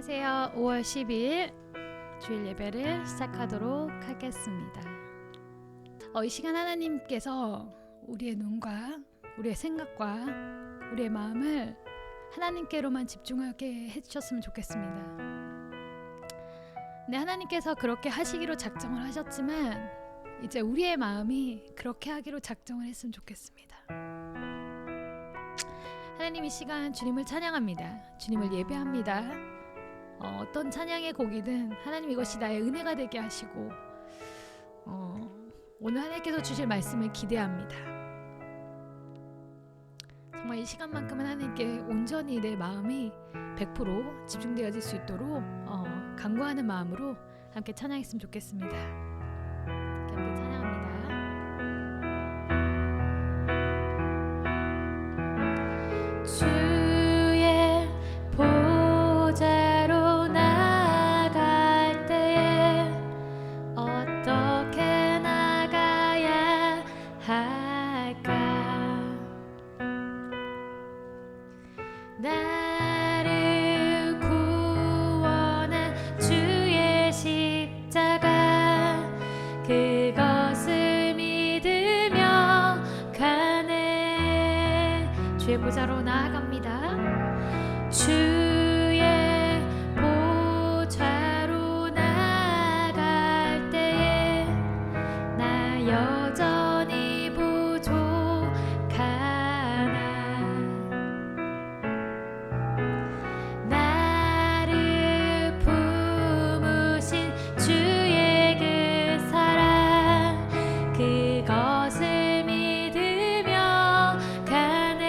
안녕하세요. 5월 10일 주일 예배를 시작하도록 하겠습니다. 이 시간 하나님께서 우리의 눈과 우리의 생각과 우리의 마음을 하나님께로만 집중하게 해주셨으면 좋겠습니다. 네, 하나님께서 그렇게 하시기로 작정을 하셨지만 이제 우리의 마음이 그렇게 하기로 작정을 했으면 좋겠습니다. 하나님, 이 시간 주님을 찬양합니다. 주님을 예배합니다. 어떤 찬양의 곡이든 하나님 이것이 나의 은혜가 되게 하시고 오늘 하나님께서 주실 말씀을 기대합니다. 정말 이 시간만큼은 하나님께 온전히 내 마음이 100% 집중되어질 수 있도록 간구하는 마음으로 함께 찬양했으면 좋겠습니다. 함께 찬양합니다. 주의 보좌로 나갈 때에 어떻게 나가야 할까? 나를 구원한 주의 십자가, 그것을 믿으며 가네. 주의 보좌로 나아갑니다. 주의 보좌로 나갈 때에 나 여전히 부족하나. 나를 품으신 주의 그 사랑, 그것을 믿으며 가네.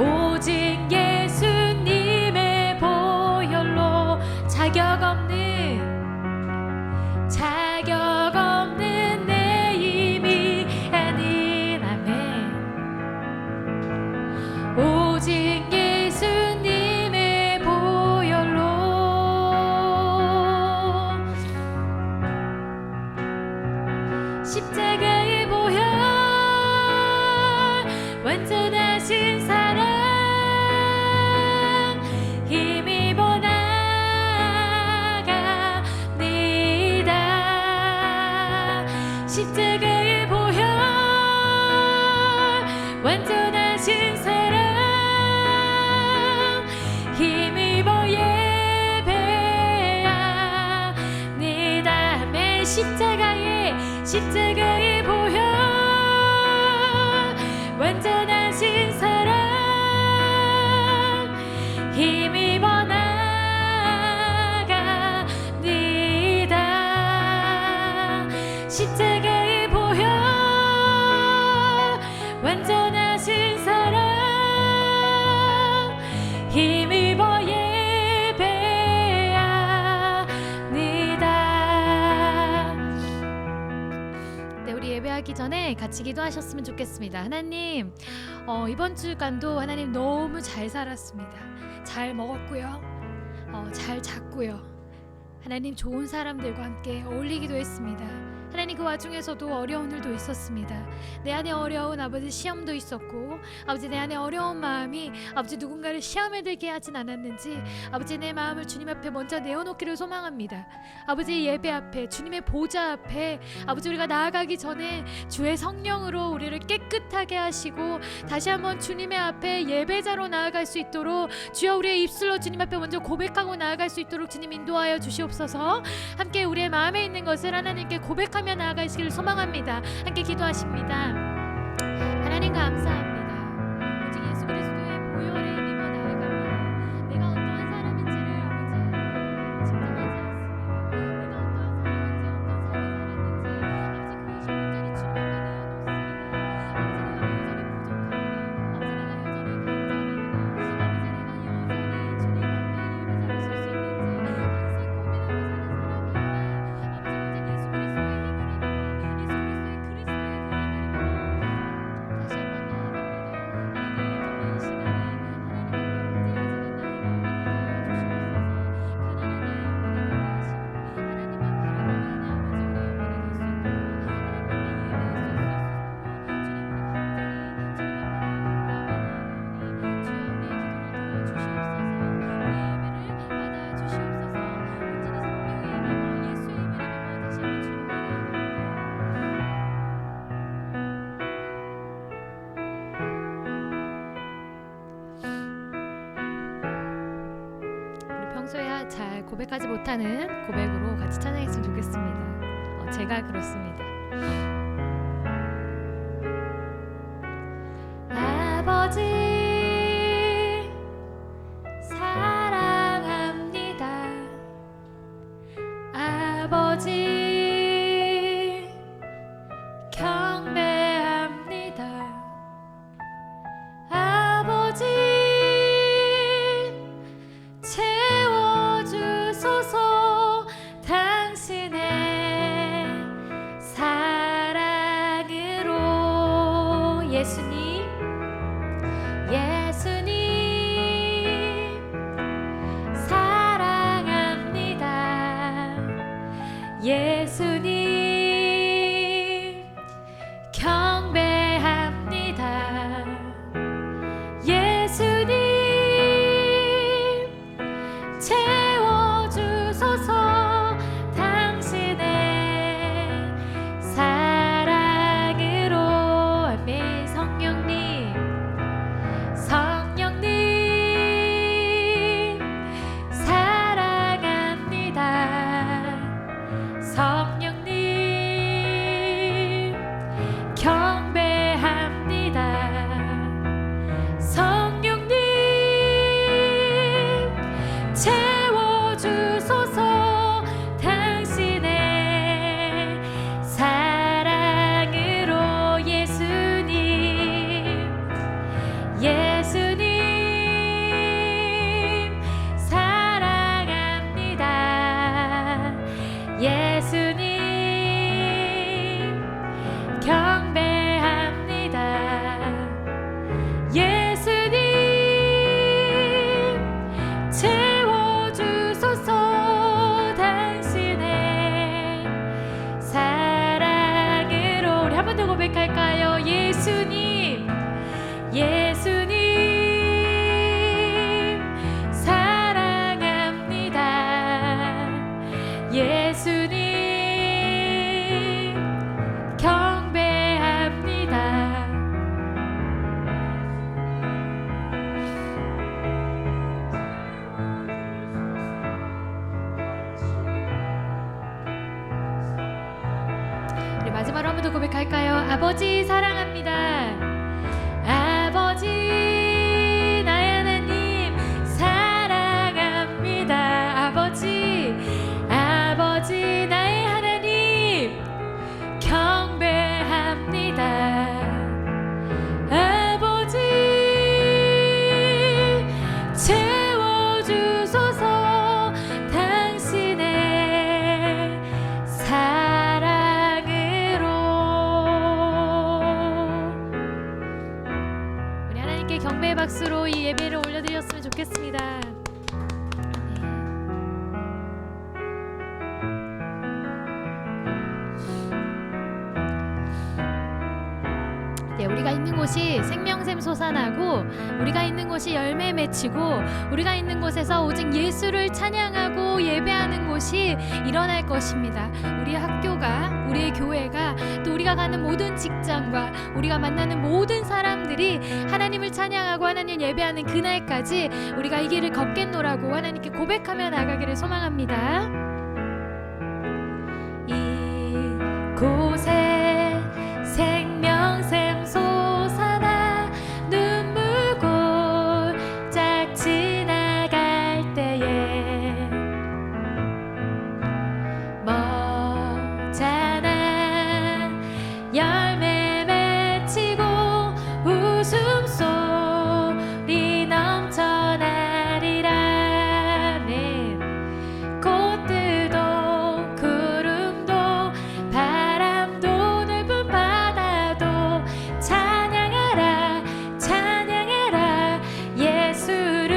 오직 예수님의 보혈로 자격 없는 내 힘이 아닌 아멘. 오직 예수님의 보혈로 십자가의 보혈 완전하신 사랑 힘입어 나갑니다. 십자가의 보혈 완전하신 사랑 힘입어 예배합니다. 매 십자가의 보혈 완전하신 사랑 힘입어 나갑니다. 십자가의 보혈 완전하신 사랑 힘입어 예배합니다. 네, 우리 예배하기 전에 같이 기도하셨으면 좋겠습니다. 하나님, 이번 주간도 하나님 너무 잘 살았습니다. 잘 먹었고요, 잘 잤고요. 하나님 좋은 사람들과 함께 어울리기도 했습니다. 하나님 그 와중에서도 어려운 일도 있었습니다. 내 안에 어려운 아버지 시험도 있었고, 아버지 내 안에 어려운 마음이 아버지 누군가를 시험에 들게 하진 않았는지 아버지 내 마음을 주님 앞에 먼저 내어놓기를 소망합니다. 아버지 예배 앞에 주님의 보좌 앞에 아버지 우리가 나아가기 전에 주의 성령으로 우리를 깨끗하게 하시고 다시 한번 주님의 앞에 예배자로 나아갈 수 있도록 주여 우리의 입술로 주님 앞에 먼저 고백하고 나아갈 수 있도록 주님 인도하여 주시옵소서. 함께 우리의 마음에 있는 것을 하나님께 고백하며 나아가시기를 소망합니다. 함께 기도하십니다. 하나님 감사합니다. 오직 예수 그리스도의 보혈에 힘입어 나아갑니다. 내가 어떠한 사람인지를 아버지 증명하지 않습니다. 내가 어떠한 사람인지 어떤 삶을 평소에 잘 고백하지 못하는 고백으로 같이 찬양했으면 좋겠습니다. 제가 그렇습니다. 아버지 사랑합니다. 아버지 경배합니다. 아버지 채워주소서. 당신의 사랑으로 예수님 사랑합니다. 예수님 경배합니다. 예수님 채워주소서. 당신의 사랑으로. 아멘. 성령님 한번 더 고백할까요? 아버지 사랑합니다. 아버지 나의 하나님 사랑합니다. 아버지 나의 하나님 경배합니다. 아버지 채워주소서 당신의 사랑으로. 우리 하나님께 경배의 박수로 이 예배를 올려드렸으면 좋겠습니다. 우리가 있는 곳이 생명샘 솟아나고, 우리가 있는 곳이 열매 맺히고, 우리가 있는 곳에서 오직 예수를 찬양하고 예배하는 곳이 일어날 것입니다. 우리의 학교가, 우리의 교회가, 또 우리가 가는 모든 직장과 우리가 만나는 모든 사람들이 하나님을 찬양하고 하나님 예배하는 그날까지 우리가 이 길을 걷겠노라고 하나님께 고백하며 나가기를 소망합니다. 이곳에 생명샘 솟아나 눈물 골짝 지나갈 때에 머자나 열매 맺히고 웃음소리 넘쳐나리라. 꽃들도 구름도 바람도 넓은 바다도 찬양하라 찬양하라 예수를.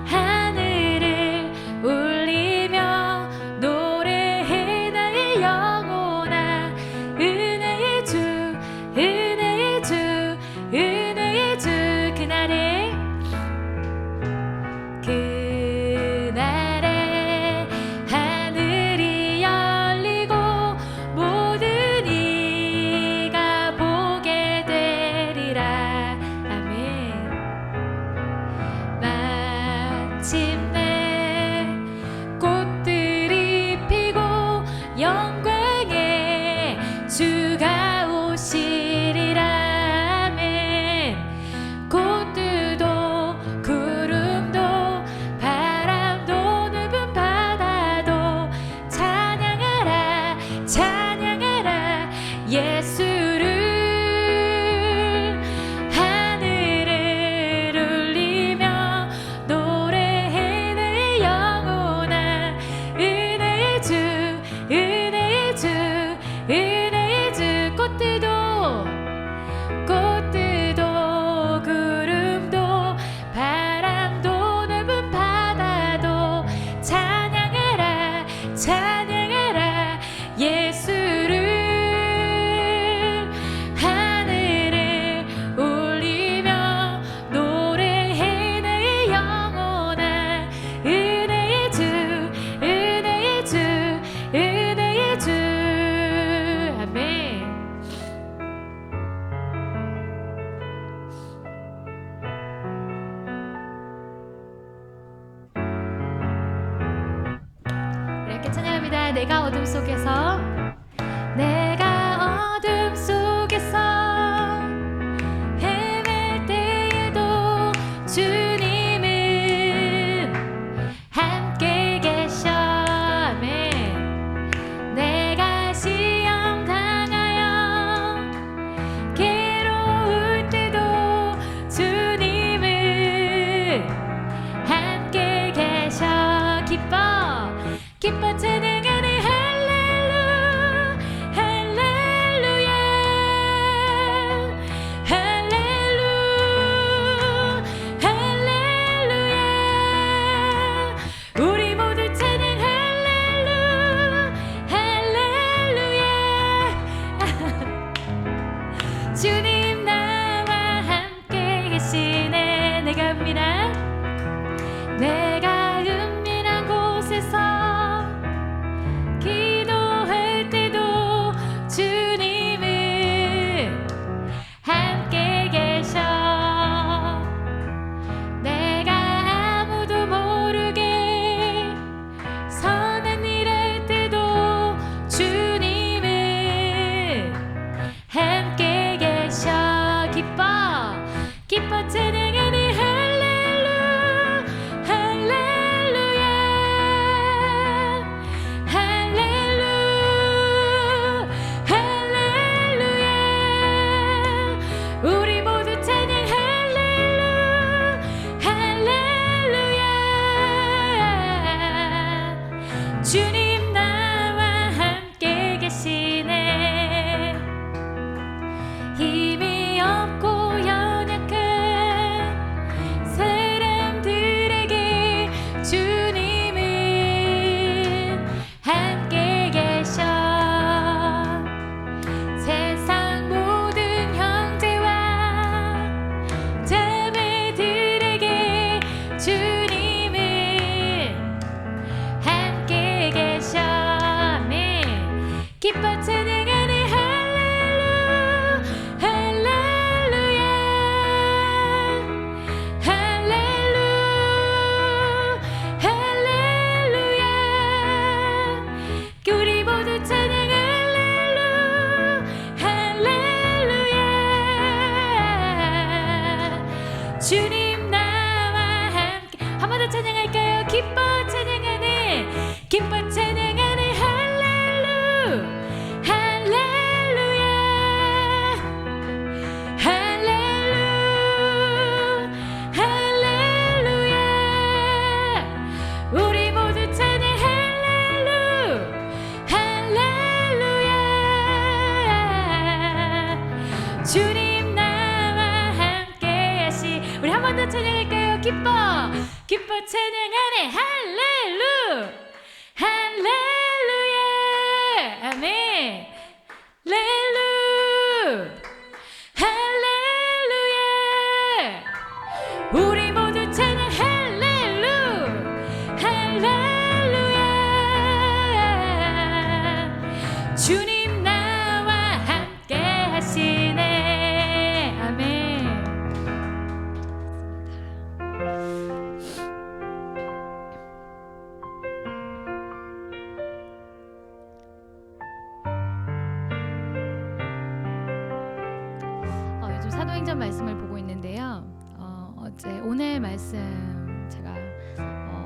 하늘을 울리며 노래해 나의 영혼아. 은혜의 주 은혜의 주 은혜의 주. 그날에 하늘이 열리고 모든 이가 보게 되리라. 아멘. 마침내 꽃들이 피고 영광의 주가 오시리라. 아멘. 꽃들도 구름도 바람도 넓은 바다도 찬양하라 찬양하라 예수를. 하늘을 울리며 노래해 내 영혼아. 은혜의 주 은혜의 주 은혜의 주. 꽃들도 구름도 바람도 넓은 바다도 찬양하라 찬양하라 예수를. 하늘을 울리며 노래해 내 영혼아. 은혜의 주 은혜의 주 은혜의 주. 아멘. 이렇게 찬양합니다. 내가 어둠 속에서 내가 어둠 속에서 헤맬 때에도 주님은 함께 계셔. 아멘. 내가 시험 당하여 괴로울 때도 주님은 함께 계셔. 기뻐 찬양하네 할렐루야 할렐루야 주님 나와 함께. 한 번 더 찬양할까요? 기뻐 찬양하네, 기뻐 찬양하네. 할렐루 할렐루야 할렐루 할렐루야. 우리 모두 찬양 할렐루 할렐루야. 주님 나와 함께 하시. 우리 한 번 더 찬양할까요? 기뻐 기뻐 찬양하네. 할렐루 할렐루야. 아멘. 할렐루 할렐루야. 우리 모두 찬양 할렐루 할렐루야. 주님 나와 함께 하시네. 아멘. 요즘 사도행전 말씀을 보고 있는데요. 오늘 말씀 제가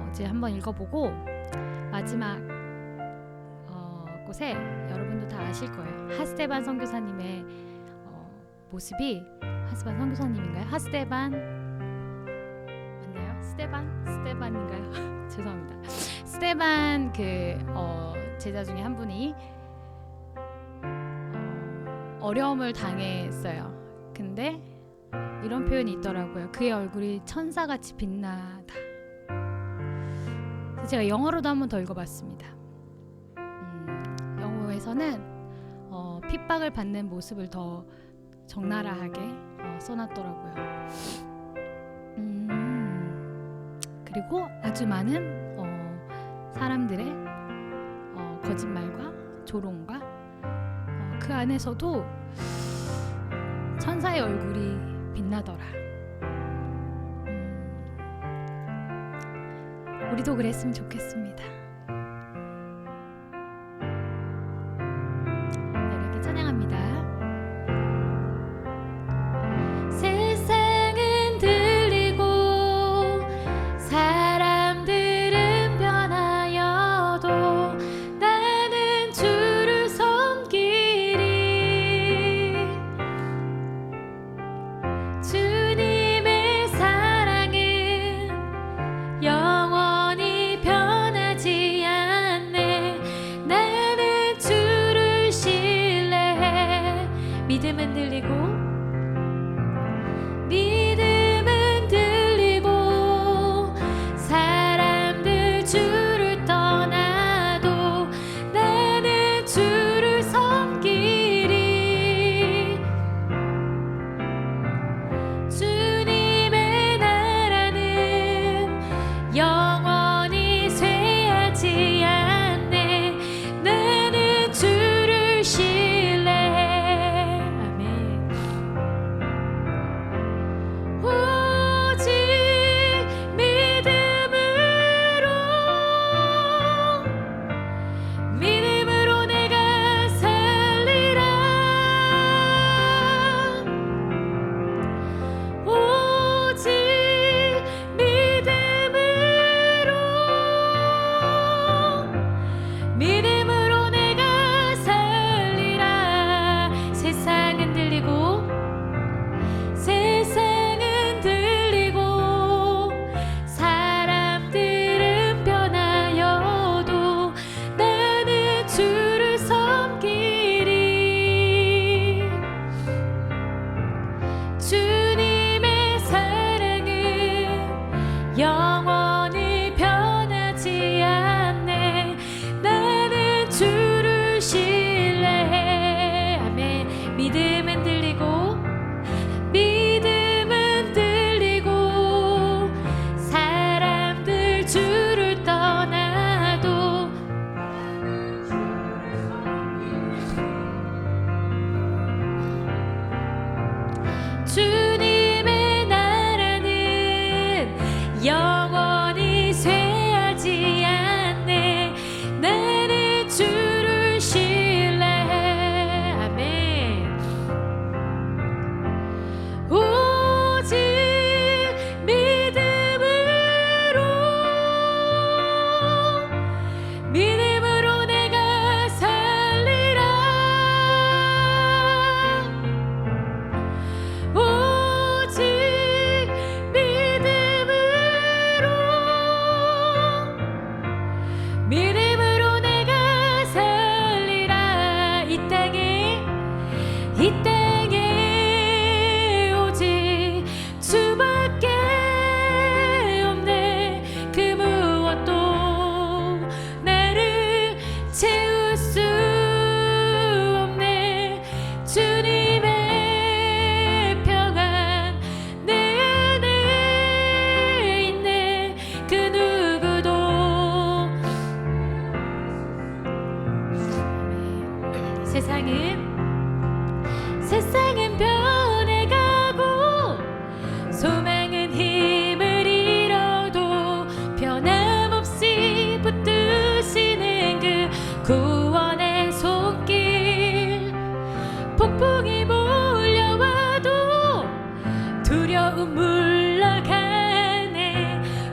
어제 한번 읽어보고 마지막 곳에 여러분도 다 아실 거예요. 하스데반 선교사님의 모습이, 하스데반 선교사님인가요? 하스데반 맞나요? 스데반인가요? 죄송합니다. 스데반 제자 중에 한 분이 어려움을 당했어요. 근데 이런 표현이 있더라고요. 그의 얼굴이 천사같이 빛나다. 그래서 제가 영어로도 한번 더 읽어봤습니다. 영어에서는 핍박을 받는 모습을 더 적나라하게 써놨더라고요. 그리고 아주 많은 사람들의 거짓말과 조롱과 그 안에서도 천사의 얼굴이 빛나더라. 우리도 그랬으면 좋겠습니다. 이렇게 찬양합니다. 세상은 들리고 사람들은 변하여도 나는 주를 섬기리. 주님의 사랑은 영원히 변하지 두려움 물러가네.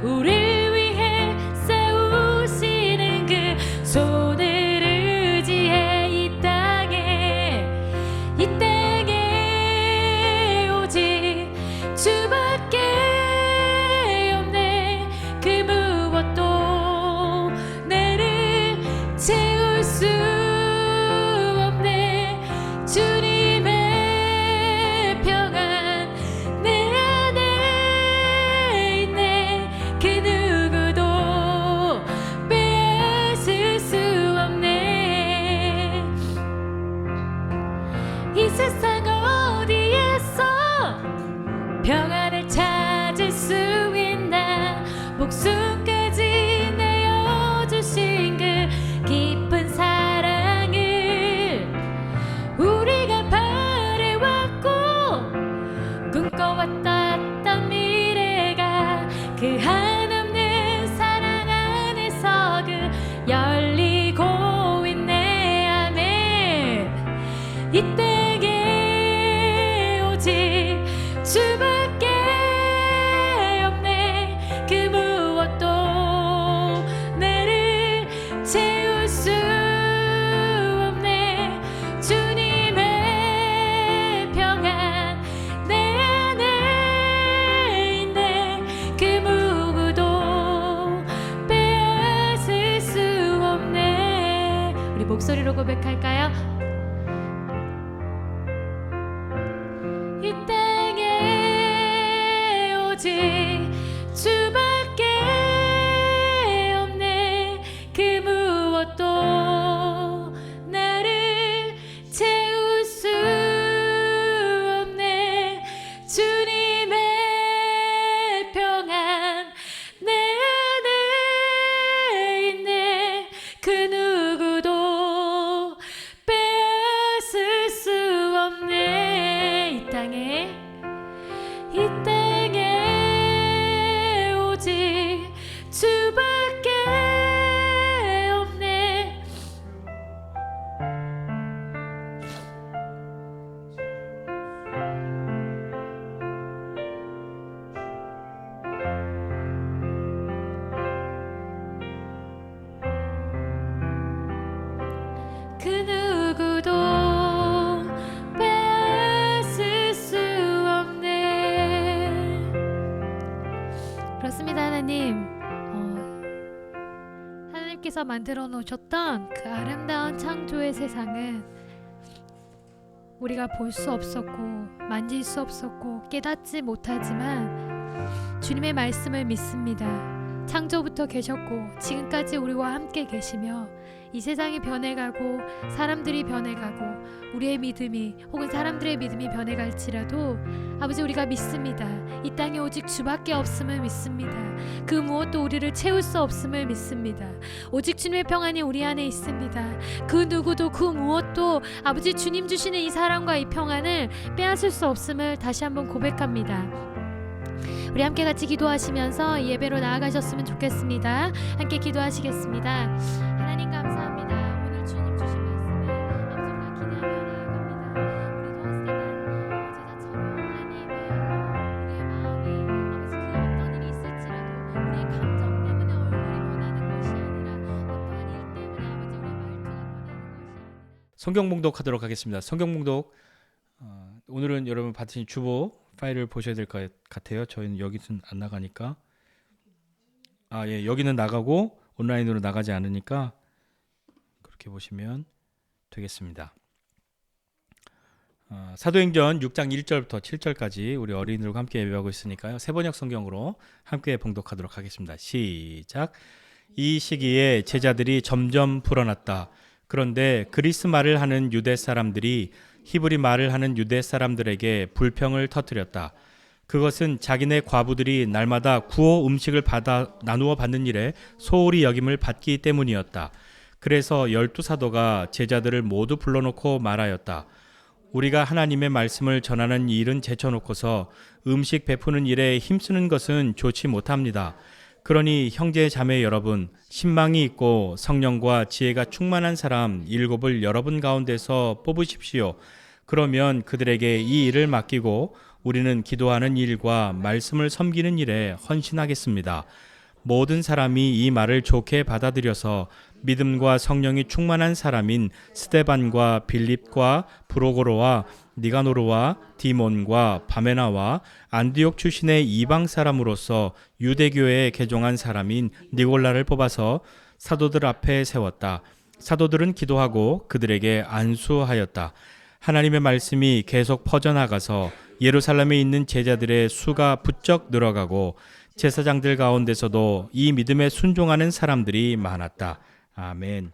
우릴 위해 세우시는 그 손을 의지해 이 땅에 오직 주밖에 없네. 그 무엇도 나를 채울 수 없네. 주님의 평안 내 안에 있네. 그 누구도 빼앗을 수 없네. 이 세상 어디에서 평안을 찾을 수 있나. 목숨까지 내어주신 그 깊은 사랑을 우리가 바래왔고 꿈꿔왔던 미래가 그 한없는 사랑 안에서 그 열리고 있네. 아멘. 이 땅에 오직 주밖에 없네. 그 무엇도 나를 채울 수 없네. 주님의 평안 내 안에 있네. 그 누구도 빼앗을 수 없네. 우리 목소리로 고백할까요? 이 땅에 오직 주밖에 없네. 그 무엇도 나를 채울 수 없네. 주님의 평안 내 안에 있네. 그 누구도 빼앗을 수 없네. 이 땅에 오직 주밖에 없네. 그 누구도 빼앗을 수 없네. 그렇습니다. 하나님, 하나님께서 만들어 놓으셨던 그 아름다운 창조의 세상은 우리가 볼 수 없었고 만질 수 없었고 깨닫지 못하지만 주님의 말씀을 믿습니다. 창조부터 계셨고 지금까지 우리와 함께 계시며 이 세상이 변해가고 사람들이 변해가고 우리의 믿음이 혹은 사람들의 믿음이 변해갈지라도 아버지 우리가 믿습니다. 이 땅에 오직 주밖에 없음을 믿습니다. 그 무엇도 우리를 채울 수 없음을 믿습니다. 오직 주님의 평안이 우리 안에 있습니다. 그 누구도 그 무엇도 아버지 주님 주시는 이 사랑과 이 평안을 빼앗을 수 없음을 다시 한번 고백합니다. 우리 함께 같이 기도하시면서 이 예배로 나아가셨으면 좋겠습니다. 함께 기도하시겠습니다. 하나님 감사합니다. 오늘 주님 주신 말씀을 아버지가 기대하며 나아갑니다. 우리 도와주세요. 하나님, 우리의 마음이 아버지 그 어떤 일이 있을지라도 우리의 감정 때문에 얼굴이 변하는 것이 아니라 어떠한 일 때문에 아버지 우리의 말투가 변하는 것이 아니라. 성경 봉독하도록 하겠습니다. 성경 봉독 오늘은 여러분 받으신 주보 파일을 보셔야 될 것 같아요. 저희는 여기는 안 나가니까 여기는 나가고 온라인으로 나가지 않으니까 그렇게 보시면 되겠습니다. 사도행전 6장 1절부터 7절까지 우리 어린이들과 함께 예배하고 있으니까요. 세번역 성경으로 함께 봉독하도록 하겠습니다. 시작. 이 시기에 제자들이 점점 불어났다. 그런데 그리스 말을 하는 유대 사람들이 히브리 말을 하는 유대 사람들에게 불평을 터뜨렸다. 그것은 자기네 과부들이 날마다 구호 음식을 받아 나누어 받는 일에 소홀히 여김을 받기 때문이었다. 그래서 12사도가 제자들을 모두 불러놓고 말하였다. 우리가 하나님의 말씀을 전하는 일은 제쳐놓고서 음식 베푸는 일에 힘쓰는 것은 좋지 못합니다. 그러니 형제 자매 여러분, 신망이 있고 성령과 지혜가 충만한 사람 7을 여러분 가운데서 뽑으십시오. 그러면 그들에게 이 일을 맡기고 우리는 기도하는 일과 말씀을 섬기는 일에 헌신하겠습니다. 모든 사람이 이 말을 좋게 받아들여서 믿음과 성령이 충만한 사람인 스데반과 빌립과 브로고로와 니가노르와 디몬과 바메나와 안디옥 출신의 이방 사람으로서 유대교회에 개종한 사람인 니골라를 뽑아서 사도들 앞에 세웠다. 사도들은 기도하고 그들에게 안수하였다. 하나님의 말씀이 계속 퍼져나가서 예루살렘에 있는 제자들의 수가 부쩍 늘어가고 제사장들 가운데서도 이 믿음에 순종하는 사람들이 많았다. 아멘.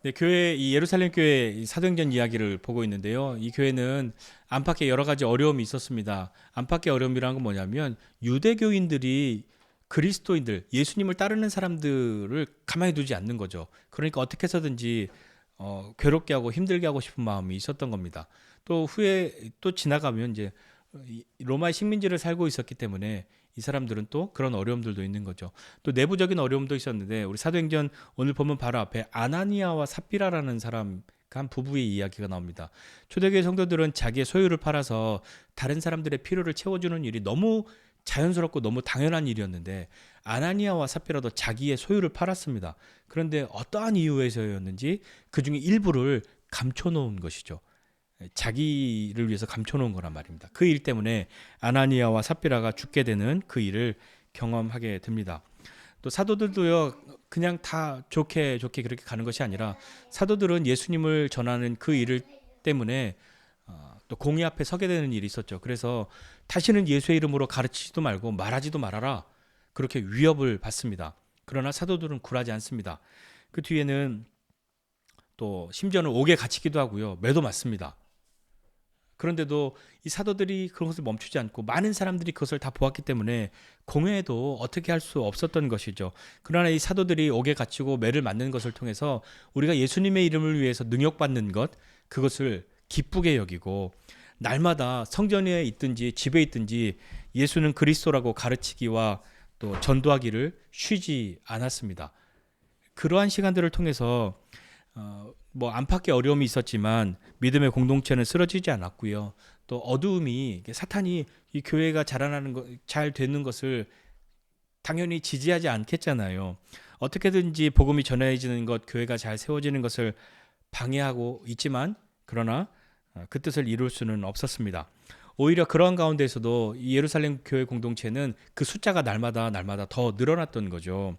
네, 교회 이 예루살렘 교회 사도행전 이야기를 보고 있는데요. 이 교회는 안팎에 여러 가지 어려움이 있었습니다. 안팎의 어려움이라는 건 뭐냐면 유대교인들이 그리스도인들, 예수님을 따르는 사람들을 가만히 두지 않는 거죠. 그러니까 어떻게 해서든지 괴롭게 하고 힘들게 하고 싶은 마음이 있었던 겁니다. 또 후에 또 지나가면 이제 로마의 식민지를 살고 있었기 때문에 이 사람들은 또 그런 어려움들도 있는 거죠. 또 내부적인 어려움도 있었는데 우리 사도행전 오늘 보면 바로 앞에 아나니아와 삽비라라는 사람 한 부부의 이야기가 나옵니다. 초대교회 성도들은 자기의 소유를 팔아서 다른 사람들의 필요를 채워주는 일이 너무 자연스럽고 너무 당연한 일이었는데 아나니아와 삽비라도 자기의 소유를 팔았습니다. 그런데 어떠한 이유에서였는지 그 중에 일부를 감춰놓은 것이죠. 자기를 위해서 감춰놓은 거란 말입니다. 그 일 때문에 아나니아와 삽비라가 죽게 되는 그 일을 경험하게 됩니다. 또 사도들도요, 그냥 다 좋게 그렇게 가는 것이 아니라 사도들은 예수님을 전하는 그 일을 때문에 또 공의 앞에 서게 되는 일이 있었죠. 그래서 다시는 예수의 이름으로 가르치지도 말고 말하지도 말아라, 그렇게 위협을 받습니다. 그러나 사도들은 굴하지 않습니다. 그 뒤에는 또 심지어는 옥에 갇히기도 하고요, 매도 맞습니다. 그런데도 이 사도들이 그것을 멈추지 않고 많은 사람들이 그것을 다 보았기 때문에 공회도 어떻게 할 수 없었던 것이죠. 그러나 이 사도들이 옥에 갇히고 매를 맞는 것을 통해서 우리가 예수님의 이름을 위해서 능욕받는 것, 그것을 기쁘게 여기고 날마다 성전에 있든지 집에 있든지 예수는 그리스도라고 가르치기와 또 전도하기를 쉬지 않았습니다. 그러한 시간들을 통해서 뭐 안팎의 어려움이 있었지만 믿음의 공동체는 쓰러지지 않았고요. 또 어두움이, 사탄이 이 교회가 자라나는 것, 잘 되는 것을 당연히 지지하지 않겠잖아요. 어떻게든지 복음이 전해지는 것, 교회가 잘 세워지는 것을 방해하고 있지만 그러나 그 뜻을 이룰 수는 없었습니다. 오히려 그러한 가운데에서도 이 예루살렘 교회 공동체는 그 숫자가 날마다 더 늘어났던 거죠.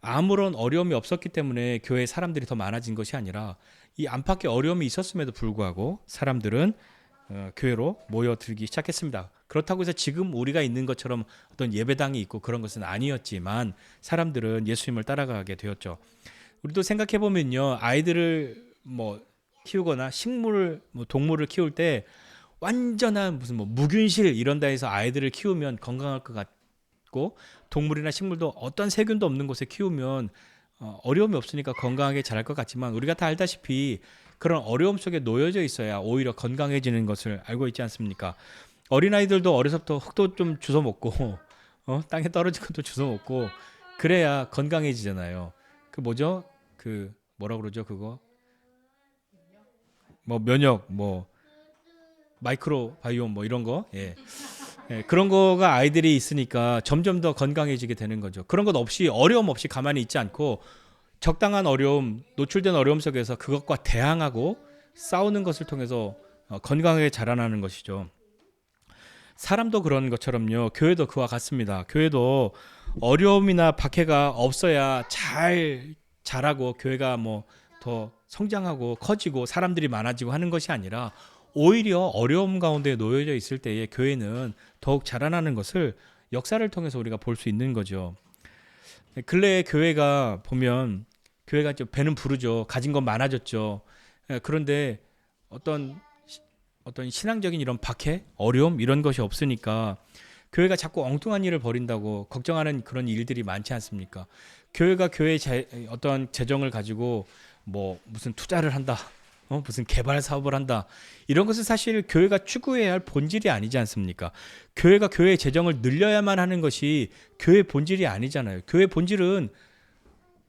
아무런 어려움이 없었기 때문에 교회에 사람들이 더 많아진 것이 아니라 이 안팎의 어려움이 있었음에도 불구하고 사람들은 교회로 모여들기 시작했습니다. 그렇다고 해서 지금 우리가 있는 것처럼 어떤 예배당이 있고 그런 것은 아니었지만 사람들은 예수님을 따라가게 되었죠. 우리도 생각해 보면요, 아이들을 뭐 키우거나 식물을 동물을 키울 때 완전한 무슨 무균실 이런다 해서 아이들을 키우면 건강할 것 같고, 동물이나 식물도 어떤 세균도 없는 곳에 키우면 어려움이 없으니까 건강하게 자랄 것 같지만 우리가 다 알다시피 그런 어려움 속에 놓여져 있어야 오히려 건강해지는 것을 알고 있지 않습니까? 어린아이들도 어려서부터 흙도 좀 주워 먹고 땅에 떨어진 것도 주워 먹고 그래야 건강해지잖아요. 그 뭐죠? 그 뭐라 그러죠? 그거 뭐 면역, 뭐 마이크로 바이옴 뭐 이런 거, 예, 그런 거가 아이들이 있으니까 점점 더 건강해지게 되는 거죠. 그런 것 없이, 어려움 없이 가만히 있지 않고 적당한 어려움, 노출된 어려움 속에서 그것과 대항하고 싸우는 것을 통해서 건강하게 자라나는 것이죠. 사람도 그런 것처럼요, 교회도 그와 같습니다. 교회도 어려움이나 박해가 없어야 잘 자라고 교회가 뭐 더 성장하고 커지고 사람들이 많아지고 하는 것이 아니라 오히려 어려움 가운데 놓여져 있을 때에 교회는 더욱 자라나는 것을 역사를 통해서 우리가 볼 수 있는 거죠. 근래에 교회가 보면 교회가 좀 배는 부르죠. 가진 건 많아졌죠. 그런데 어떤 신앙적인 이런 박해, 어려움 이런 것이 없으니까 교회가 자꾸 엉뚱한 일을 벌인다고 걱정하는 그런 일들이 많지 않습니까? 교회가 어떤 재정을 가지고 뭐 무슨 투자를 한다, 무슨 개발 사업을 한다, 이런 것은 사실 교회가 추구해야 할 본질이 아니지 않습니까? 교회가 교회의 재정을 늘려야만 하는 것이 교회의 본질이 아니잖아요. 교회의 본질은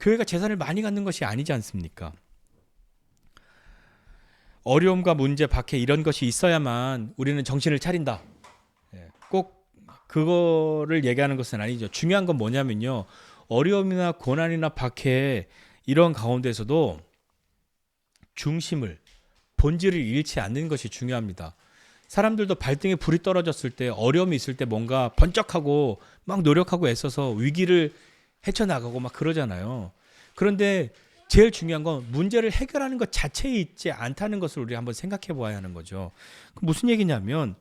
교회가 재산을 많이 갖는 것이 아니지 않습니까? 어려움과 문제, 박해 이런 것이 있어야만 우리는 정신을 차린다, 꼭 그거를 얘기하는 것은 아니죠. 중요한 건 뭐냐면요. 어려움이나 고난이나 박해 이런 가운데서도 중심을 본질을 잃지 않는 것이 중요합니다. 사람들도 발등에 불이 떨어졌을 때 어려움이 있을 때 뭔가 번쩍하고 막 노력하고 애써서 위기를 헤쳐나가고 막 그러잖아요. 그런데 제일 중요한 건 문제를 해결하는 것 자체에 있지 않다는 것을 우리 한번 생각해 보아야 하는 거죠. 무슨 얘기냐면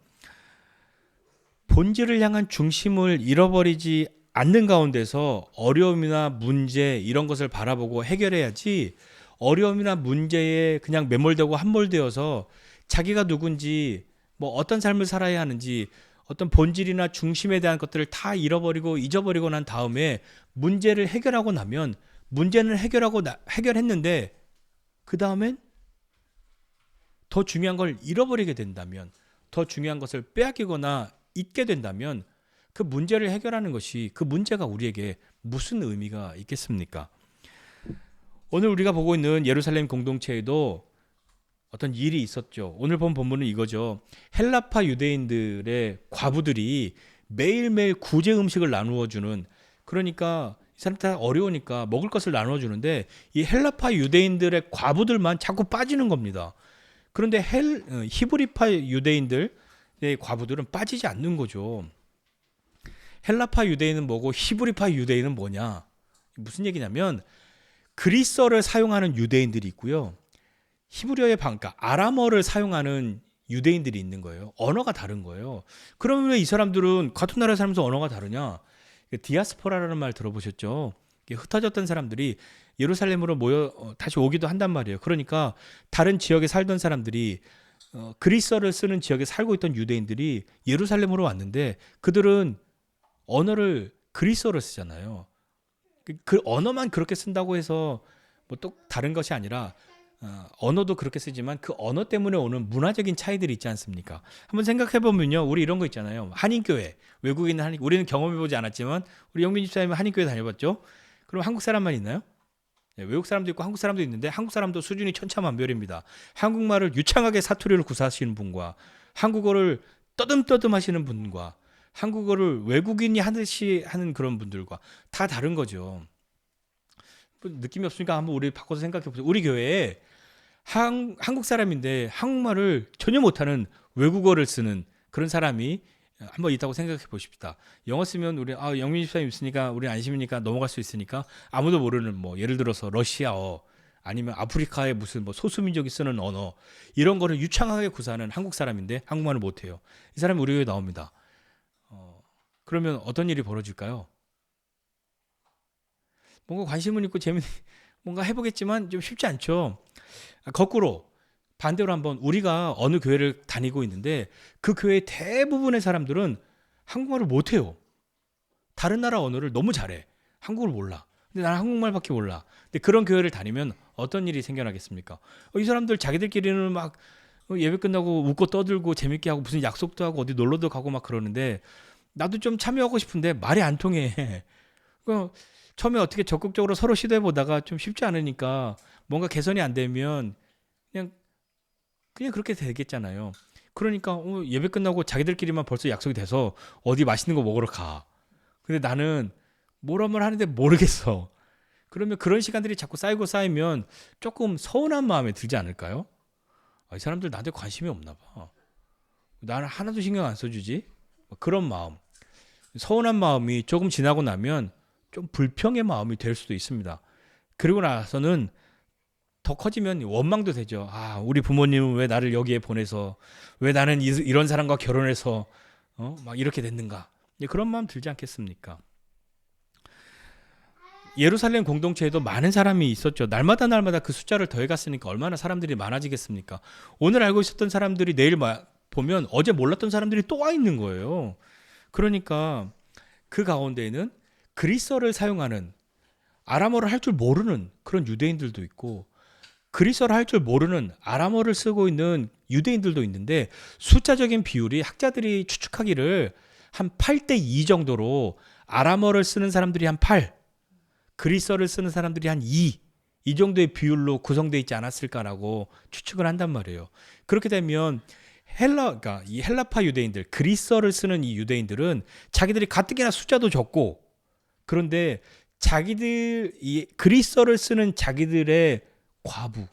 본질을 향한 중심을 잃어버리지 않는 가운데서 어려움이나 문제 이런 것을 바라보고 해결해야지 어려움이나 문제에 그냥 매몰되고 함몰되어서 자기가 누군지 뭐 어떤 삶을 살아야 하는지 어떤 본질이나 중심에 대한 것들을 다 잃어버리고 잊어버리고 난 다음에 문제를 해결하고 나면 문제는 해결했는데 그 다음엔 더 중요한 걸 잃어버리게 된다면 더 중요한 것을 빼앗기거나 잊게 된다면 그 문제를 해결하는 것이 그 문제가 우리에게 무슨 의미가 있겠습니까? 오늘 우리가 보고 있는 예루살렘 공동체에도 어떤 일이 있었죠. 오늘 본 본문은 이거죠. 헬라파 유대인들의 과부들이 매일매일 구제 음식을 나누어 주는, 그러니까 이 사람 다 어려우니까 먹을 것을 나누어 주는데 이 헬라파 유대인들의 과부들만 자꾸 빠지는 겁니다. 그런데 히브리파 유대인들의 과부들은 빠지지 않는 거죠. 헬라파 유대인은 뭐고 히브리파 유대인은 뭐냐? 무슨 얘기냐면 그리스어를 사용하는 유대인들이 있고요. 히브리어의 그러니까 아람어를 사용하는 유대인들이 있는 거예요. 언어가 다른 거예요. 그러면 왜 이 사람들은 같은 나라에 살면서 언어가 다르냐? 디아스포라라는 말 들어보셨죠? 흩어졌던 사람들이 예루살렘으로 모여 다시 오기도 한단 말이에요. 그러니까 다른 지역에 살던 사람들이 그리스어를 쓰는 지역에 살고 있던 유대인들이 예루살렘으로 왔는데 그들은 언어를 그리스어로 쓰잖아요. 그 언어만 그렇게 쓴다고 해서 뭐 또 다른 것이 아니라 언어도 그렇게 쓰지만 그 언어 때문에 오는 문화적인 차이들이 있지 않습니까? 한번 생각해 보면요, 우리 이런 거 있잖아요. 한인교회, 외국에 있는 우리는 경험해보지 않았지만 우리 영민 집사님은 한인교회 다녀봤죠? 그럼 한국 사람만 있나요? 네, 외국 사람도 있고 한국 사람도 있는데 한국 사람도 수준이 천차만별입니다. 한국말을 유창하게 사투리를 구사하시는 분과 한국어를 떠듬떠듬 하시는 분과 한국어를 외국인이 하듯이 하는 그런 분들과 다 다른 거죠. 느낌이 없으니까 한번 우리 바꿔서 생각해 보세요. 우리 교회에 한국 사람인데 한국말을 전혀 못하는 외국어를 쓰는 그런 사람이 한번 있다고 생각해 보십시다. 영어 쓰면 우리 영민 집사님 있으니까 우리 안심이니까 넘어갈 수 있으니까 아무도 모르는 뭐 예를 들어서 러시아어 아니면 아프리카의 무슨 뭐 소수민족이 쓰는 언어 이런 거를 유창하게 구사하는 한국 사람인데 한국말을 못해요. 이 사람이 우리 교회에 나옵니다. 그러면 어떤 일이 벌어질까요? 뭔가 관심은 있고 뭔가 해보겠지만 좀 쉽지 않죠. 거꾸로 반대로 한번 우리가 어느 교회를 다니고 있는데 그 교회의 대부분의 사람들은 한국말을 못해요. 다른 나라 언어를 너무 잘해. 한국어를 몰라. 근데 나는 한국말밖에 몰라. 근데 그런 교회를 다니면 어떤 일이 생겨나겠습니까? 이 사람들 자기들끼리는 막 예배 끝나고 웃고 떠들고 재밌게 하고 무슨 약속도 하고 어디 놀러도 가고 막 그러는데 나도 좀 참여하고 싶은데 말이 안 통해. 처음에 어떻게 적극적으로 서로 시도해 보다가 좀 쉽지 않으니까 뭔가 개선이 안 되면 그냥 그렇게 되겠잖아요. 그러니까 예배 끝나고 자기들끼리만 벌써 약속이 돼서 어디 맛있는 거 먹으러 가. 근데 나는 뭐라뭘 하는데 모르겠어. 그러면 그런 시간들이 자꾸 쌓이면 조금 서운한 마음에 들지 않을까요? 이 사람들 나한테 관심이 없나 봐. 나는 하나도 신경 안 써주지? 그런 마음. 서운한 마음이 조금 지나고 나면 좀 불평의 마음이 될 수도 있습니다. 그리고 나서는 더 커지면 원망도 되죠. 우리 부모님은 왜 나를 여기에 보내서 왜 나는 이런 사람과 결혼해서 막 이렇게 됐는가. 그런 마음 들지 않겠습니까? 예루살렘 공동체에도 많은 사람이 있었죠. 날마다 그 숫자를 더해갔으니까 얼마나 사람들이 많아지겠습니까? 오늘 알고 있었던 사람들이 내일 보면 어제 몰랐던 사람들이 또 와 있는 거예요. 그러니까 그 가운데에는 그리스어를 사용하는 아람어를 할 줄 모르는 그런 유대인들도 있고 그리스어를 할 줄 모르는 아람어를 쓰고 있는 유대인들도 있는데 숫자적인 비율이 학자들이 추측하기를 한 8대 2 정도로 아람어를 쓰는 사람들이 한 8, 그리스어를 쓰는 사람들이 한 2, 이 정도의 비율로 구성되어 있지 않았을까라고 추측을 한단 말이에요. 그렇게 되면 그러니까 이 헬라파 유대인들, 그리스어를 쓰는 이 유대인들은 자기들이 가뜩이나 숫자도 적고, 그런데 자기들 이 그리스어를 쓰는 자기들의 과부,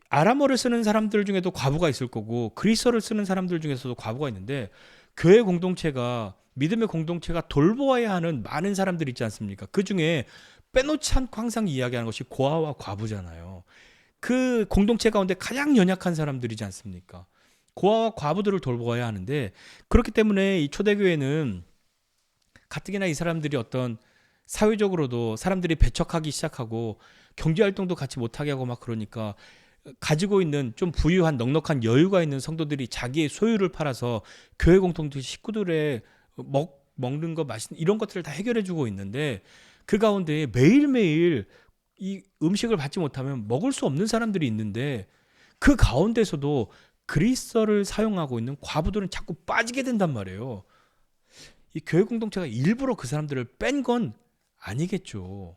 아람어를 쓰는 사람들 중에도 과부가 있을 거고 그리스어를 쓰는 사람들 중에서도 과부가 있는데, 교회 공동체가, 믿음의 공동체가 돌보아야 하는 많은 사람들이 있지 않습니까? 그 중에 빼놓지 않고 항상 이야기하는 것이 고아와 과부잖아요. 그 공동체 가운데 가장 연약한 사람들이지 않습니까? 고아와 과부들을 돌보아야 하는데, 그렇기 때문에 이 초대교회는 가뜩이나 이 사람들이 어떤 사회적으로도 사람들이 배척하기 시작하고 경제활동도 같이 못하게 하고 막 그러니까, 가지고 있는 좀 부유한 넉넉한 여유가 있는 성도들이 자기의 소유를 팔아서 교회 공동체 식구들의 먹는 거, 마시는 이런 것들을 다 해결해 주고 있는데, 그 가운데 매일매일 이 음식을 받지 못하면 먹을 수 없는 사람들이 있는데, 그 가운데서도 그리스어를 사용하고 있는 과부들은 자꾸 빠지게 된단 말이에요. 이 교회 공동체가 일부러 그 사람들을 뺀 건 아니겠죠.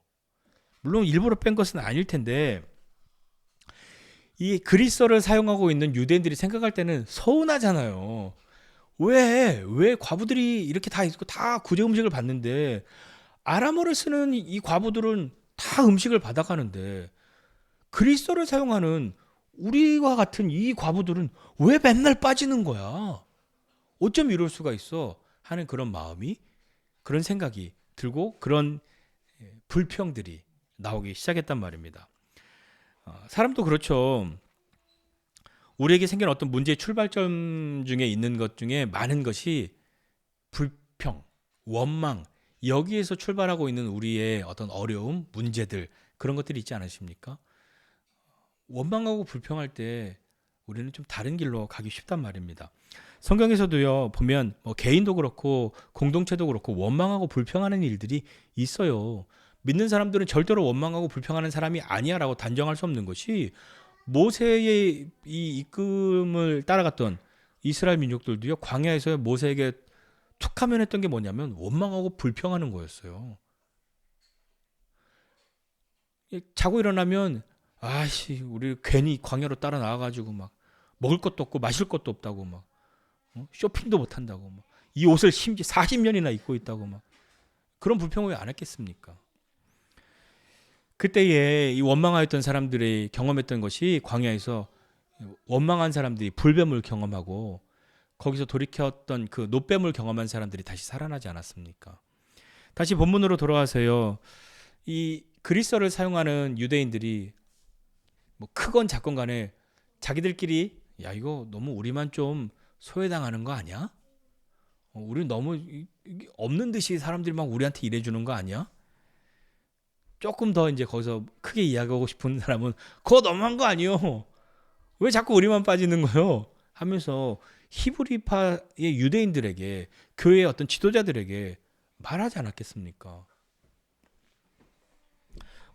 물론 일부러 뺀 것은 아닐 텐데, 이 그리스어를 사용하고 있는 유대인들이 생각할 때는 서운하잖아요. 왜 과부들이 이렇게 다 있고 다 구제 음식을 받는데, 아람어를 쓰는 이 과부들은 다 음식을 받아가는데, 그리스어를 사용하는 우리와 같은 이 과부들은 왜 맨날 빠지는 거야? 어쩜 이럴 수가 있어? 하는 그런 마음이, 그런 생각이 들고 그런 불평들이 나오기 시작했단 말입니다. 사람도 그렇죠. 우리에게 생긴 어떤 문제의 출발점 중에 있는 것 중에 많은 것이 불평, 원망, 여기에서 출발하고 있는 우리의 어떤 어려움, 문제들, 그런 것들이 있지 않으십니까? 원망하고 불평할 때 우리는 좀 다른 길로 가기 쉽단 말입니다. 성경에서도요, 보면 뭐 개인도 그렇고 공동체도 그렇고 원망하고 불평하는 일들이 있어요. 믿는 사람들은 절대로 원망하고 불평하는 사람이 아니야라고 단정할 수 없는 것이, 모세의 이 이끌음을 따라갔던 이스라엘 민족들도요, 광야에서 모세에게 툭하면 했던 게 뭐냐면 원망하고 불평하는 거였어요. 자고 일어나면, 아씨, 우리 괜히 광야로 따라 나와가지고 막 먹을 것도 없고 마실 것도 없다고 막, 쇼핑도 못 한다고 막, 이 옷을 심지어 40년이나 입고 있다고 막, 그런 불평을 왜 안 했겠습니까? 그때에 이 원망하였던 사람들이 경험했던 것이, 광야에서 원망한 사람들이 불뱀을 경험하고 거기서 돌이켰던 그 노뱀을 경험한 사람들이 다시 살아나지 않았습니까? 다시 본문으로 돌아와서요, 이 그리스어를 사용하는 유대인들이 뭐 크건 작건 간에 자기들끼리, 야, 이거 너무 우리만 좀 소외당하는 거 아니야? 우리 너무 없는 듯이 사람들이 막 우리한테 일해주는 거 아니야? 조금 더 이제 거기서 크게 이야기하고 싶은 사람은, 그거 너무한 거 아니요? 왜 자꾸 우리만 빠지는 거요? 하면서 히브리파의 유대인들에게, 교회의 어떤 지도자들에게 말하지 않았겠습니까?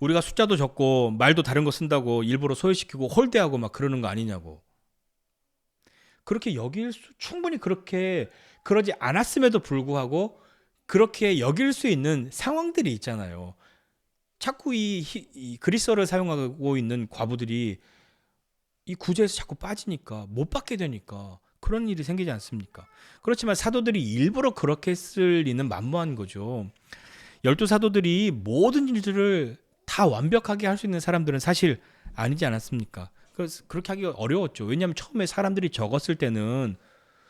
우리가 숫자도 적고 말도 다른 거 쓴다고 일부러 소외시키고 홀대하고 막 그러는 거 아니냐고. 그렇게 충분히 그렇게, 그러지 않았음에도 불구하고 그렇게 여길 수 있는 상황들이 있잖아요. 자꾸 이 그리스어를 사용하고 있는 과부들이 이 구제에서 자꾸 빠지니까, 못 받게 되니까 그런 일이 생기지 않습니까? 그렇지만 사도들이 일부러 그렇게 했을 리는 만무한 거죠. 12사도들이 모든 일들을 다 완벽하게 할 수 있는 사람들은 사실 아니지 않았습니까? 그래서 그렇게 하기가 어려웠죠. 왜냐하면 처음에 사람들이 적었을 때는,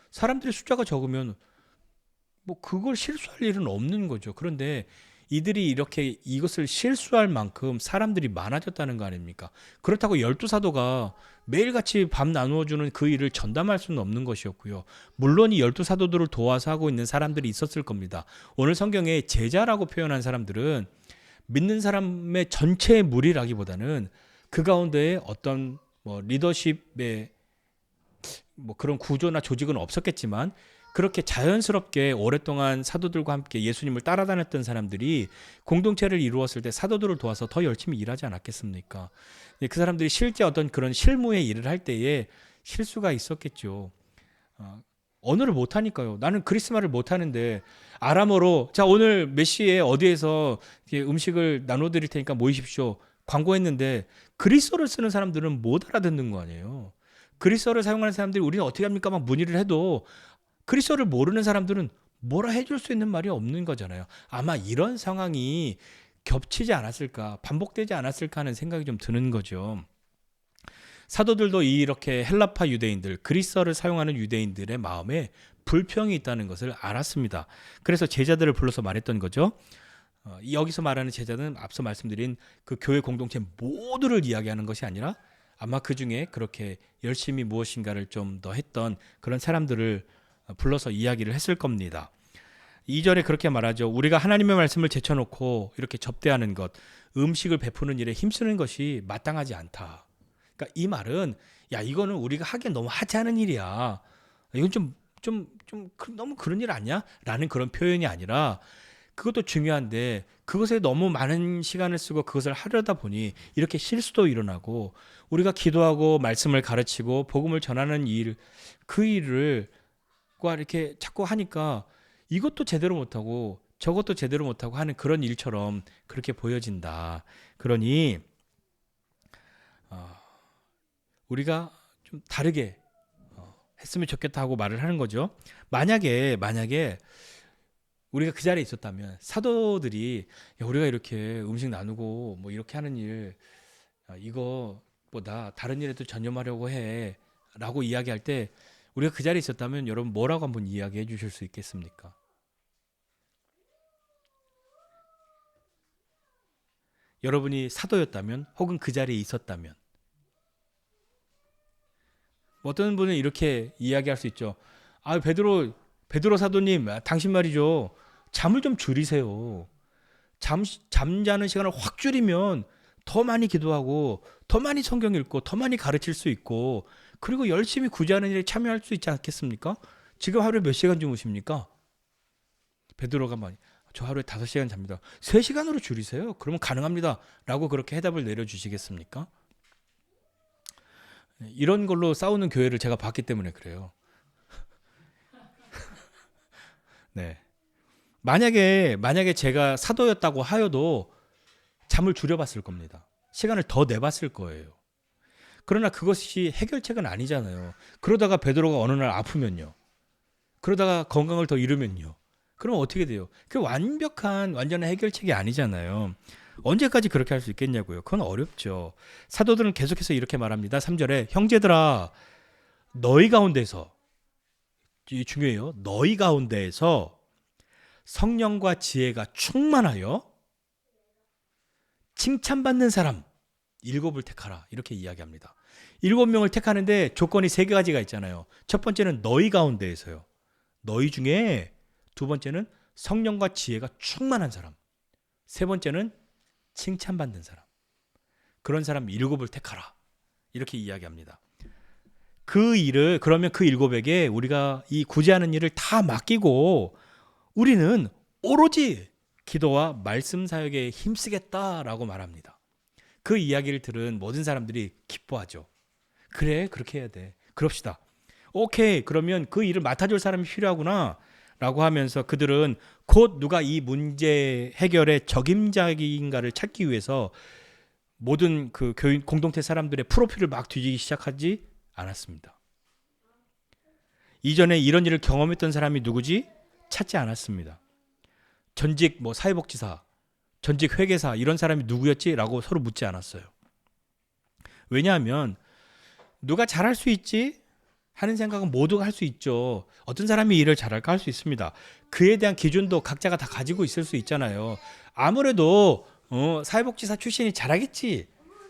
사람들의 숫자가 적으면 뭐 그걸 실수할 일은 없는 거죠. 그런데 이들이 이렇게 이것을 실수할 만큼 사람들이 많아졌다는 거 아닙니까? 그렇다고 12사도가 매일같이 밥 나누어주는 그 일을 전담할 수는 없는 것이었고요. 물론 이 12사도들을 도와서 하고 있는 사람들이 있었을 겁니다. 오늘 성경에 제자라고 표현한 사람들은 믿는 사람의 전체의 무리라기보다는 그 가운데에 어떤 뭐 리더십의 뭐 그런 구조나 조직은 없었겠지만, 그렇게 자연스럽게 오랫동안 사도들과 함께 예수님을 따라다녔던 사람들이 공동체를 이루었을 때 사도들을 도와서 더 열심히 일하지 않았겠습니까? 그 사람들이 실제 어떤 그런 실무의 일을 할 때에 실수가 있었겠죠. 언어를 못하니까요. 나는 그리스말을 못하는데 아람어로, 자, 오늘 몇 시에 어디에서 음식을 나눠드릴 테니까 모이십시오, 광고했는데 그리스어를 쓰는 사람들은 못 알아듣는 거 아니에요. 그리스어를 사용하는 사람들이 우리는 어떻게 합니까? 막 문의를 해도 그리스어를 모르는 사람들은 뭐라 해줄 수 있는 말이 없는 거잖아요. 아마 이런 상황이 겹치지 않았을까, 반복되지 않았을까 하는 생각이 좀 드는 거죠. 사도들도 이렇게 헬라파 유대인들, 그리스어를 사용하는 유대인들의 마음에 불평이 있다는 것을 알았습니다. 그래서 제자들을 불러서 말했던 거죠. 여기서 말하는 제자는 앞서 말씀드린 그 교회 공동체 모두를 이야기하는 것이 아니라 아마 그 중에 그렇게 열심히 무엇인가를 좀 더 했던 그런 사람들을 불러서 이야기를 했을 겁니다. 2절에 그렇게 말하죠. 우리가 하나님의 말씀을 제쳐놓고 이렇게 접대하는 것, 음식을 베푸는 일에 힘쓰는 것이 마땅하지 않다. 그러니까 이 말은 야 이거는 우리가 하기엔 너무 하찮은 일이야. 이건 좀 너무 그런 일 아니야? 라는 그런 표현이 아니라 그것도 중요한데 그것에 너무 많은 시간을 쓰고 그것을 하려다 보니 이렇게 실수도 일어나고 우리가 기도하고 말씀을 가르치고 복음을 전하는 일, 그 일을 이렇게 자꾸 하니까 이것도 제대로 못하고 저것도 제대로 못하고 하는 그런 일처럼 그렇게 보여진다. 그러니 우리가 좀 다르게 했으면 좋겠다 하고 말을 하는 거죠. 만약에 우리가 그 자리에 있었다면 사도들이 야, 우리가 이렇게 음식 나누고 뭐 이렇게 하는 일 이거보다 다른 일에도 전념하려고 해 라고 이야기할 때 우리가 그 자리에 있었다면 여러분 뭐라고 한번 이야기해 주실 수 있겠습니까? 여러분이 사도였다면 혹은 그 자리에 있었다면 어떤 분은 이렇게 이야기할 수 있죠. 아 베드로 사도님 당신 말이죠. 잠을 좀 줄이세요. 잠자는 시간을 확 줄이면 더 많이 기도하고 더 많이 성경 읽고 더 많이 가르칠 수 있고 그리고 열심히 구제하는 일에 참여할 수 있지 않겠습니까? 지금 하루에 몇 시간 주무십니까? 베드로가 저 하루에 5시간 잡니다. 3시간으로 줄이세요. 그러면 가능합니다. 라고 그렇게 해답을 내려주시겠습니까? 이런 걸로 싸우는 교회를 제가 봤기 때문에 그래요. 네. 만약에 제가 사도였다고 하여도 잠을 줄여봤을 겁니다. 시간을 더 내봤을 거예요. 그러나 그것이 해결책은 아니잖아요. 그러다가 베드로가 어느 날 아프면요. 그러다가 건강을 더 잃으면요. 그럼 어떻게 돼요? 그 완전한 해결책이 아니잖아요. 언제까지 그렇게 할 수 있겠냐고요. 그건 어렵죠. 사도들은 계속해서 이렇게 말합니다. 3절에 형제들아 너희 가운데서 이 중요해요. 너희 가운데에서 성령과 지혜가 충만하여 칭찬받는 사람 7을 택하라. 이렇게 이야기합니다. 7명을 택하는데 조건이 3가지가 있잖아요. 첫 번째는 너희 가운데에서요. 너희 중에 두 번째는 성령과 지혜가 충만한 사람. 세 번째는 칭찬받는 사람. 그런 사람 7을 택하라. 이렇게 이야기합니다. 그러면 그 7에게 우리가 이 구제하는 일을 다 맡기고 우리는 오로지 기도와 말씀 사역에 힘쓰겠다라고 말합니다. 그 이야기를 들은 모든 사람들이 기뻐하죠. 그래, 그렇게 해야 돼. 그럽시다. 오케이, 그러면 그 일을 맡아줄 사람이 필요하구나 라고 하면서 그들은 곧 누가 이 문제 해결의 적임자인가를 찾기 위해서 모든 그 교인 공동체 사람들의 프로필을 막 뒤지기 시작하지 않았습니다. 이전에 이런 일을 경험했던 사람이 누구지? 찾지 않았습니다. 전직 사회복지사, 전직 회계사 이런 사람이 누구였지? 라고 서로 묻지 않았어요. 왜냐하면 누가 잘할 수 있지? 하는 생각은 모두가 할 수 있죠. 어떤 사람이 일을 잘할까 할 수 있습니다. 그에 대한 기준도 각자가 다 가지고 있을 수 있잖아요. 아무래도 사회복지사 출신이 잘하겠지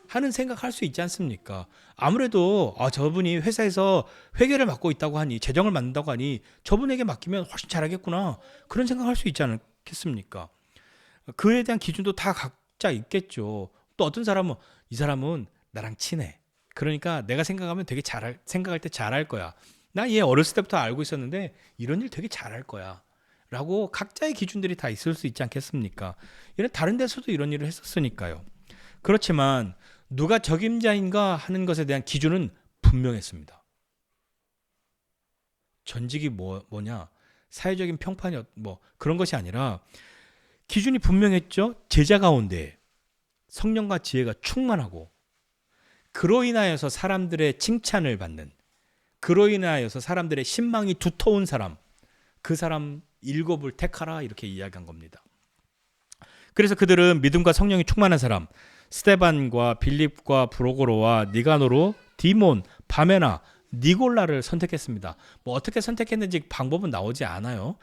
하는 생각할 수 있지 않습니까? 아무래도 저분이 회사에서 회계를 맡고 있다고 하니 재정을 맡는다고 하니 저분에게 맡기면 훨씬 잘하겠구나 그런 생각할 수 있지 않겠습니까? 그에 대한 기준도 다 각자 있겠죠. 또 어떤 사람은 이 사람은 나랑 친해. 그러니까 내가 생각하면 되게 생각할 때 잘할 거야. 나 얘 어렸을 때부터 알고 있었는데 이런 일 되게 잘할 거야. 라고 각자의 기준들이 다 있을 수 있지 않겠습니까? 이런 다른 데서도 이런 일을 했었으니까요. 그렇지만 누가 적임자인가 하는 것에 대한 기준은 분명했습니다. 전직이 뭐냐? 사회적인 평판이 그런 것이 아니라 기준이 분명했죠. 제자 가운데 성령과 지혜가 충만하고 그로 인하여서 사람들의 칭찬을 받는, 그로 인하여서 사람들의 신망이 두터운 사람, 그 사람 7을 택하라 이렇게 이야기한 겁니다. 그래서 그들은 믿음과 성령이 충만한 사람, 스데반과 빌립과 브로고로와 니가노로, 디몬, 바메나, 니골라를 선택했습니다. 뭐 어떻게 선택했는지 방법은 나오지 않아요.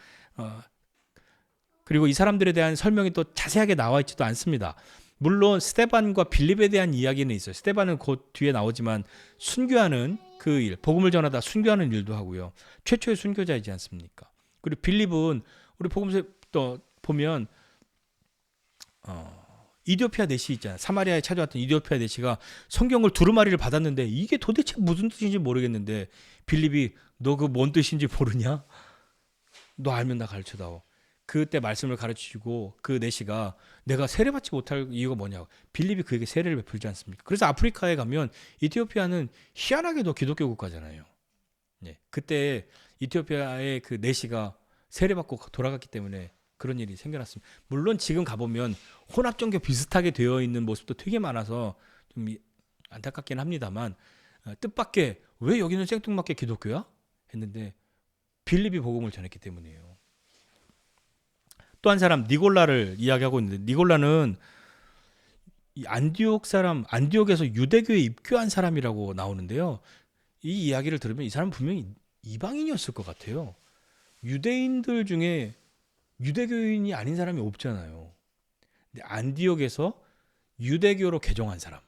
그리고 이 사람들에 대한 설명이 또 자세하게 나와 있지도 않습니다. 물론 스데반과 빌립에 대한 이야기는 있어요. 스데반은 곧 뒤에 나오지만 순교하는 그 일, 복음을 전하다 순교하는 일도 하고요. 최초의 순교자이지 않습니까? 그리고 빌립은 우리 복음서에 또 보면 이디오피아 내시 있잖아요. 사마리아에 찾아왔던 이디오피아 내시가 성경을 두루마리를 받았는데 이게 도대체 무슨 뜻인지 모르겠는데 빌립이 너 그 뭔 뜻인지 모르냐? 너 알면 나 가르쳐다오. 그때 말씀을 가르치고 그 내시가 내가 세례받지 못할 이유가 뭐냐고. 빌립이 그에게 세례를 베풀지 않습니까? 그래서 아프리카에 가면 이티오피아는 희한하게도 기독교 국가잖아요. 네. 그때 이티오피아의 그 내시가 세례받고 돌아갔기 때문에 그런 일이 생겨났습니다. 물론 지금 가보면 혼합종교 비슷하게 되어 있는 모습도 되게 많아서 좀 안타깝긴 합니다만 뜻밖의 왜 여기는 생뚱맞게 기독교야? 했는데 빌립이 복음을 전했기 때문이에요. 또 한 사람 니골라를 이야기하고 있는데 니골라는 이 안디옥에서 유대교에 입교한 사람이라고 나오는데요. 이 이야기를 들으면 이 사람은 분명히 이방인이었을 것 같아요. 유대인들 중에 유대교인이 아닌 사람이 없잖아요. 근데 안디옥에서 유대교로 개종한 사람,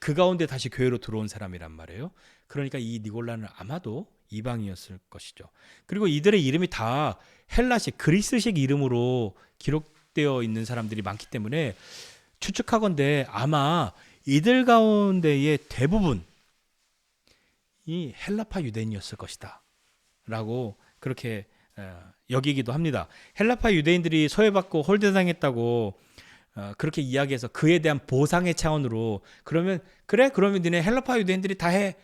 그 가운데 다시 교회로 들어온 사람이란 말이에요. 그러니까 이 니골라는 아마도 이방이었을 것이죠. 그리고 이들의 이름이 다 헬라식, 그리스식 이름으로 기록되어 있는 사람들이 많기 때문에 추측하건대 아마 이들 가운데의 대부분이 헬라파 유대인이었을 것이다 라고 그렇게 여기기도 합니다. 헬라파 유대인들이 소외받고 홀대당했다고 그렇게 이야기해서 그에 대한 보상의 차원으로 그러면 니네 헬라파 유대인들이 다 해.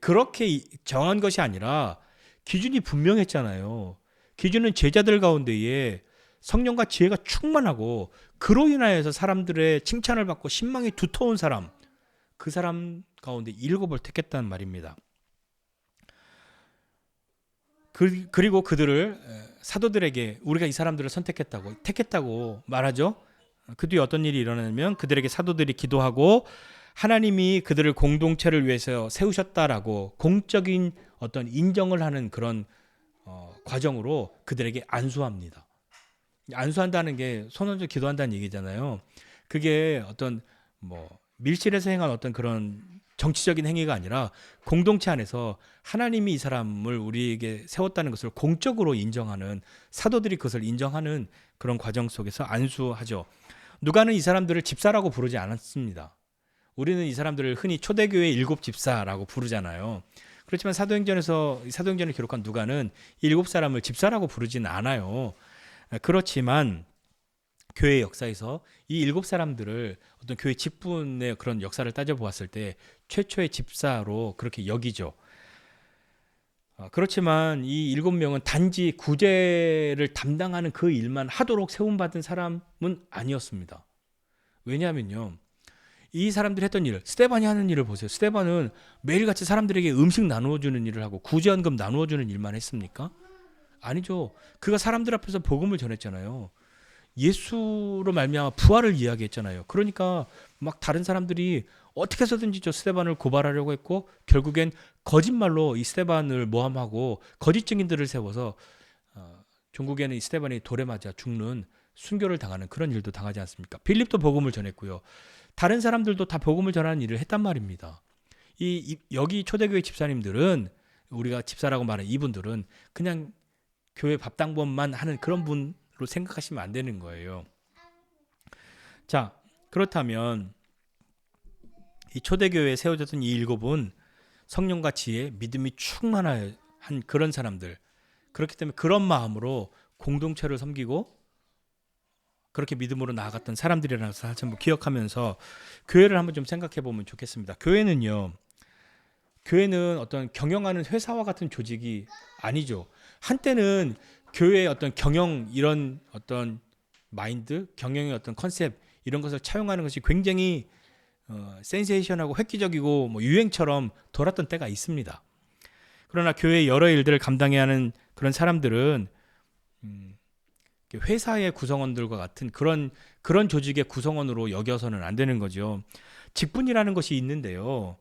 그렇게 정한 것이 아니라 기준이 분명했잖아요. 기준은 제자들 가운데에 성령과 지혜가 충만하고 그로 인하여서 사람들의 칭찬을 받고 신망이 두터운 사람, 그 사람 가운데 7을 택했다는 말입니다. 그리고 그들을 사도들에게 우리가 이 사람들을 택했다고 말하죠. 그 뒤에 어떤 일이 일어나냐면 그들에게 사도들이 기도하고 하나님이 그들을 공동체를 위해서 세우셨다라고 공적인 어떤 인정을 하는 그런 과정으로 그들에게 안수합니다. 안수한다는 게 선언적 기도한다는 얘기잖아요. 그게 어떤 밀실에서 행한 어떤 그런 정치적인 행위가 아니라 공동체 안에서 하나님이 이 사람을 우리에게 세웠다는 것을 공적으로 인정하는, 사도들이 그것을 인정하는 그런 과정 속에서 안수하죠. 누가는 이 사람들을 집사라고 부르지 않았습니다. 우리는 이 사람들을 흔히 초대교회 7 집사라고 부르잖아요. 그렇지만 사도행전을 기록한 누가는 7 사람을 집사라고 부르지는 않아요. 그렇지만 교회 역사에서 이 7 사람들을 어떤 교회 직분의 그런 역사를 따져보았을 때 최초의 집사로 그렇게 여기죠. 그렇지만 이 7명은 단지 구제를 담당하는 그 일만 하도록 세움받은 사람은 아니었습니다. 왜냐하면요, 이 사람들이 했던 일, 스데반이 하는 일을 보세요. 스데반은 매일같이 사람들에게 음식 나누어주는 일을 하고 구제헌금 나누어주는 일만 했습니까? 아니죠. 그가 사람들 앞에서 복음을 전했잖아요. 예수로 말미암아 부활을 이야기했잖아요. 그러니까 막 다른 사람들이 어떻게 해서든지 저 스데반을 고발하려고 했고 결국엔 거짓말로 이 스데반을 모함하고 거짓 증인들을 세워서 종국에는 이 스데반이 돌에 맞아 죽는 순교를 당하는 그런 일도 당하지 않습니까? 빌립도 복음을 전했고요. 다른 사람들도 다 복음을 전하는 일을 했단 말입니다. 여기 초대교회 집사님들은, 우리가 집사라고 말하는 이분들은 그냥 교회 밥당번만 하는 그런 분으로 생각하시면 안 되는 거예요. 자, 그렇다면 이 초대교회에 세워졌던 이 7은 성령과 지혜, 믿음이 충만한 그런 사람들, 그렇기 때문에 그런 마음으로 공동체를 섬기고 그렇게 믿음으로 나아갔던 사람들이라는 것을 한번 기억하면서 교회를 한번 좀 생각해 보면 좋겠습니다. 교회는 어떤 경영하는 회사와 같은 조직이 아니죠. 한때는 교회의 어떤 경영, 이런 어떤 마인드, 경영의 어떤 컨셉, 이런 것을 차용하는 것이 굉장히 센세이션하고 획기적이고 뭐 유행처럼 돌았던 때가 있습니다. 그러나 교회의 여러 일들을 감당해야 하는 그런 사람들은 회사의 구성원들과 같은 그런 조직의 구성원으로 여겨서는 안 되는 거죠. 직분이라는 것이 있는데요.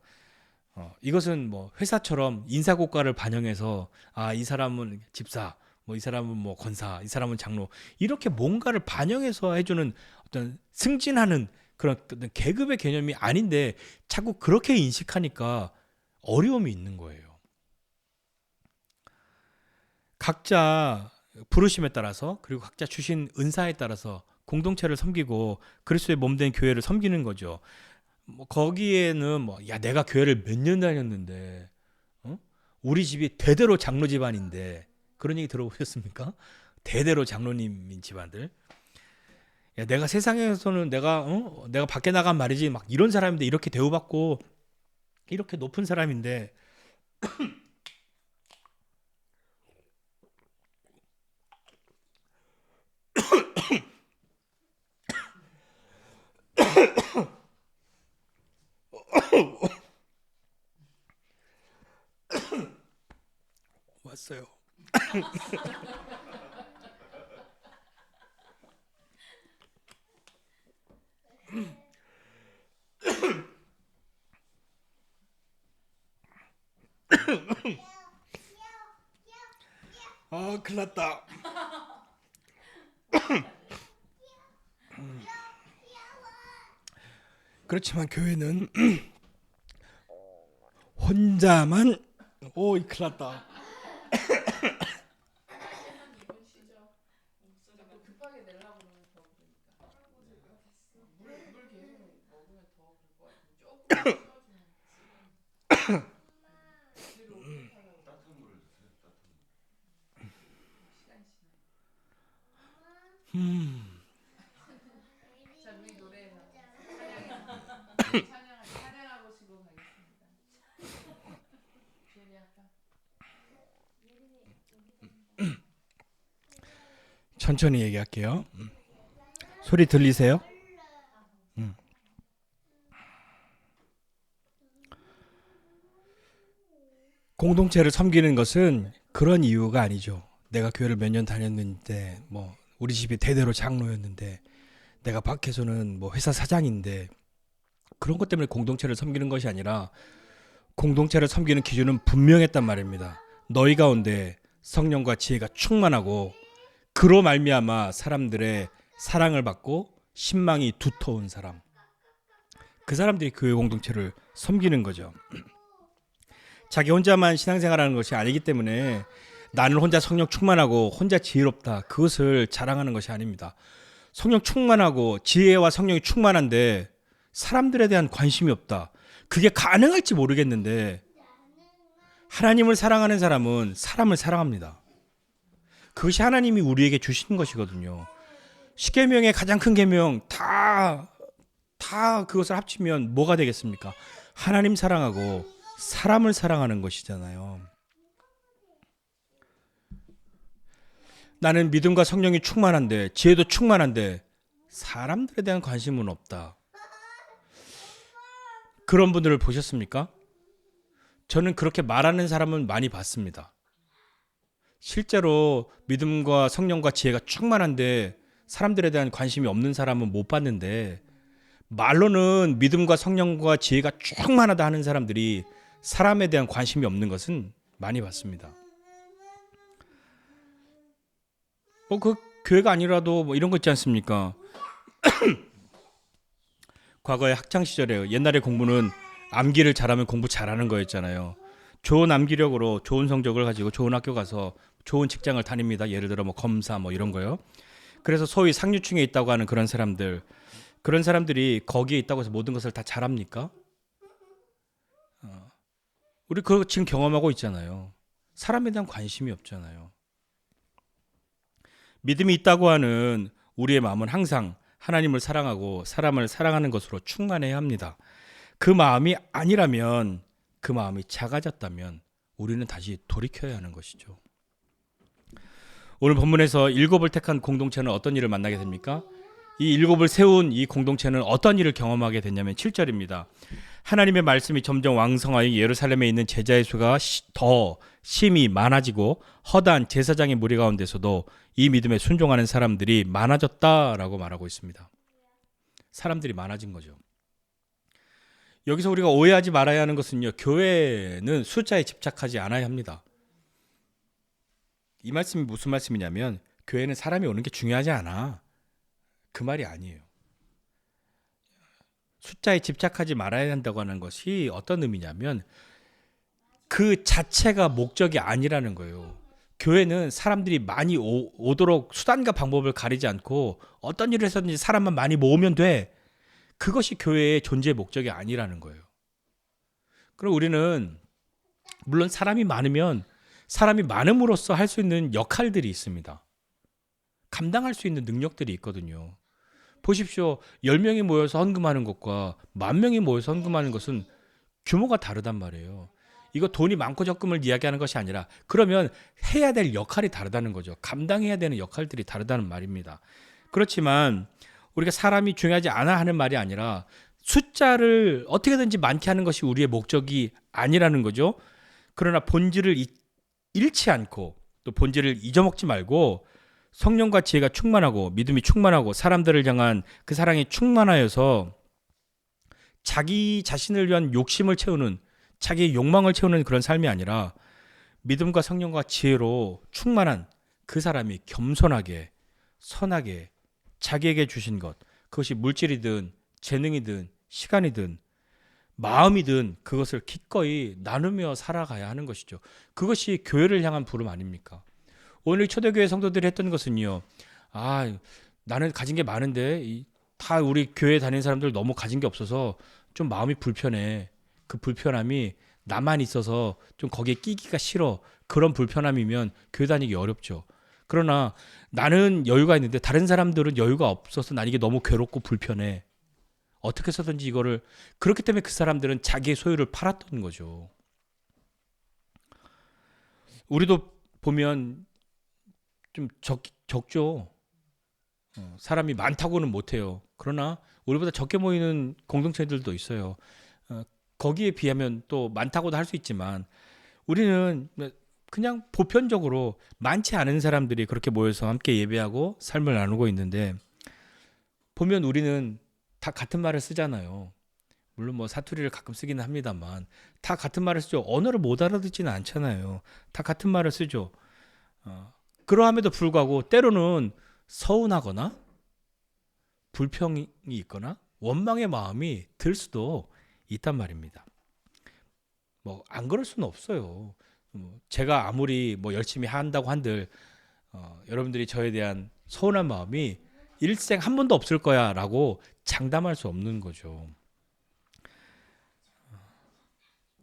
이것은 뭐 회사처럼 인사고과를 반영해서 이 사람은 집사, 뭐 이 사람은 뭐 권사, 이 사람은 장로 이렇게 뭔가를 반영해서 해주는 어떤 승진하는 그런 어떤 계급의 개념이 아닌데 자꾸 그렇게 인식하니까 어려움이 있는 거예요. 각자 부르심에 따라서 그리고 각자 주신 은사에 따라서 공동체를 섬기고 그리스도의 몸된 교회를 섬기는 거죠. 뭐 거기에는 뭐 야 내가 교회를 몇 년 다녔는데 우리 집이 대대로 장로 집안인데 그런 얘기 들어보셨습니까? 대대로 장로님인 집안들. 야 내가 세상에서는 내가 밖에 나간 말이지 막 이런 사람인데 이렇게 대우받고 이렇게 높은 사람인데 왔어요. 큰일 났다. 그렇지만 교회는 혼자만 큰일 났다. 천천히 얘기할게요. 소리 들리세요? 공동체를 섬기는 것은 그런 이유가 아니죠. 내가 교회를 몇 년 다녔는데 뭐 우리 집이 대대로 장로였는데 내가 밖에서는 뭐 회사 사장인데 그런 것 때문에 공동체를 섬기는 것이 아니라 공동체를 섬기는 기준은 분명했단 말입니다. 너희 가운데 성령과 지혜가 충만하고 그로 말미암아 사람들의 사랑을 받고 신망이 두터운 사람, 그 사람들이 교회 공동체를 섬기는 거죠. 자기 혼자만 신앙생활하는 것이 아니기 때문에 나는 혼자 성령 충만하고 혼자 지혜롭다, 그것을 자랑하는 것이 아닙니다. 성령 충만하고 지혜와 성령이 충만한데 사람들에 대한 관심이 없다, 그게 가능할지 모르겠는데 하나님을 사랑하는 사람은 사람을 사랑합니다. 그것이 하나님이 우리에게 주신 것이거든요. 십계명의 가장 큰 계명 다 그것을 합치면 뭐가 되겠습니까? 하나님 사랑하고 사람을 사랑하는 것이잖아요. 나는 믿음과 성령이 충만한데 지혜도 충만한데 사람들에 대한 관심은 없다. 그런 분들을 보셨습니까? 저는 그렇게 말하는 사람은 많이 봤습니다. 실제로 믿음과 성령과 지혜가 충만한데 사람들에 대한 관심이 없는 사람은 못 봤는데 말로는 믿음과 성령과 지혜가 충만하다 하는 사람들이 사람에 대한 관심이 없는 것은 많이 봤습니다. 뭐 그 교회가 아니라도 뭐 이런 거 있지 않습니까? 과거에 학창 시절에 옛날에 공부는 암기를 잘하면 공부 잘하는 거였잖아요. 좋은 암기력으로 좋은 성적을 가지고 좋은 학교 가서 좋은 직장을 다닙니다. 예를 들어 뭐 검사 뭐 이런 거요. 그래서 소위 상류층에 있다고 하는 그런 사람들이 거기에 있다고 해서 모든 것을 다 잘합니까? 우리 그거 지금 경험하고 있잖아요. 사람에 대한 관심이 없잖아요. 믿음이 있다고 하는 우리의 마음은 항상 하나님을 사랑하고 사람을 사랑하는 것으로 충만해야 합니다. 그 마음이 아니라면, 그 마음이 작아졌다면 우리는 다시 돌이켜야 하는 것이죠. 오늘 본문에서 일곱을 택한 공동체는 어떤 일을 만나게 됩니까? 이 일곱을 세운 이 공동체는 어떤 일을 경험하게 됐냐면 7절입니다. 하나님의 말씀이 점점 왕성하여 예루살렘에 있는 제자의 수가 더 심히 많아지고 허다한 제사장의 무리 가운데서도 이 믿음에 순종하는 사람들이 많아졌다라고 말하고 있습니다. 사람들이 많아진 거죠. 여기서 우리가 오해하지 말아야 하는 것은요, 교회는 숫자에 집착하지 않아야 합니다. 이 말씀이 무슨 말씀이냐면 교회는 사람이 오는 게 중요하지 않아, 그 말이 아니에요. 숫자에 집착하지 말아야 한다고 하는 것이 어떤 의미냐면 그 자체가 목적이 아니라는 거예요. 교회는 사람들이 많이 오도록 수단과 방법을 가리지 않고 어떤 일을 해서든지 사람만 많이 모으면 돼. 그것이 교회의 존재의 목적이 아니라는 거예요. 그럼 우리는 물론 사람이 많으면 사람이 많음으로써 할 수 있는 역할들이 있습니다. 감당할 수 있는 능력들이 있거든요. 보십시오. 10명이 모여서 헌금하는 것과 10,000명이 모여서 헌금하는 것은 규모가 다르단 말이에요. 이거 돈이 많고 적금을 이야기하는 것이 아니라 그러면 해야 될 역할이 다르다는 거죠. 감당해야 되는 역할들이 다르다는 말입니다. 그렇지만 우리가 사람이 중요하지 않아 하는 말이 아니라 숫자를 어떻게든지 많게 하는 것이 우리의 목적이 아니라는 거죠. 그러나 본질을 잃지 않고 또 본질을 잊어먹지 말고 성령과 지혜가 충만하고 믿음이 충만하고 사람들을 향한 그 사랑이 충만하여서 자기 자신을 위한 욕심을 채우는, 자기의 욕망을 채우는 그런 삶이 아니라 믿음과 성령과 지혜로 충만한 그 사람이 겸손하게 선하게 자기에게 주신 것, 그것이 물질이든 재능이든 시간이든 마음이든 그것을 기꺼이 나누며 살아가야 하는 것이죠. 그것이 교회를 향한 부름 아닙니까? 오늘 초대교회 성도들이 했던 것은요, 나는 가진 게 많은데 다 우리 교회 다니는 사람들 너무 가진 게 없어서 좀 마음이 불편해. 그 불편함이 나만 있어서 좀 거기에 끼기가 싫어. 그런 불편함이면 교회 다니기 어렵죠. 그러나 나는 여유가 있는데 다른 사람들은 여유가 없어서 난 이게 너무 괴롭고 불편해. 어떻게 해서든지 이거를, 그렇기 때문에 그 사람들은 자기의 소유를 팔았던 거죠. 우리도 보면 좀 적죠. 사람이 많다고는 못해요. 그러나 우리보다 적게 모이는 공동체들도 있어요. 거기에 비하면 또 많다고도 할 수 있지만 우리는 그냥 보편적으로 많지 않은 사람들이 그렇게 모여서 함께 예배하고 삶을 나누고 있는데, 보면 우리는 다 같은 말을 쓰잖아요. 물론 뭐 사투리를 가끔 쓰기는 합니다만 다 같은 말을 쓰죠. 언어를 못 알아듣지는 않잖아요. 다 같은 말을 쓰죠. 그러함에도 불구하고 때로는 서운하거나 불평이 있거나 원망의 마음이 들 수도 있단 말입니다. 뭐 안 그럴 수는 없어요. 제가 아무리 뭐 열심히 한다고 한들 여러분들이 저에 대한 서운한 마음이 일생 한 번도 없을 거야 라고 장담할 수 없는 거죠.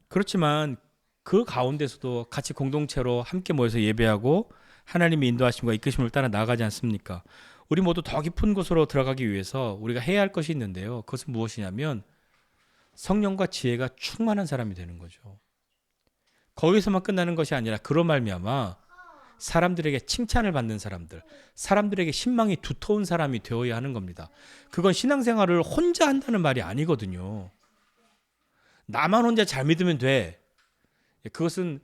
그렇지만 그 가운데서도 같이 공동체로 함께 모여서 예배하고 하나님의 인도하심과 이끄심을 따라 나아가지 않습니까? 우리 모두 더 깊은 곳으로 들어가기 위해서 우리가 해야 할 것이 있는데요. 그것은 무엇이냐면 성령과 지혜가 충만한 사람이 되는 거죠. 거기서만 끝나는 것이 아니라 그로 말미암아 사람들에게 칭찬을 받는 사람들, 사람들에게 신망이 두터운 사람이 되어야 하는 겁니다. 그건 신앙생활을 혼자 한다는 말이 아니거든요. 나만 혼자 잘 믿으면 돼. 그것은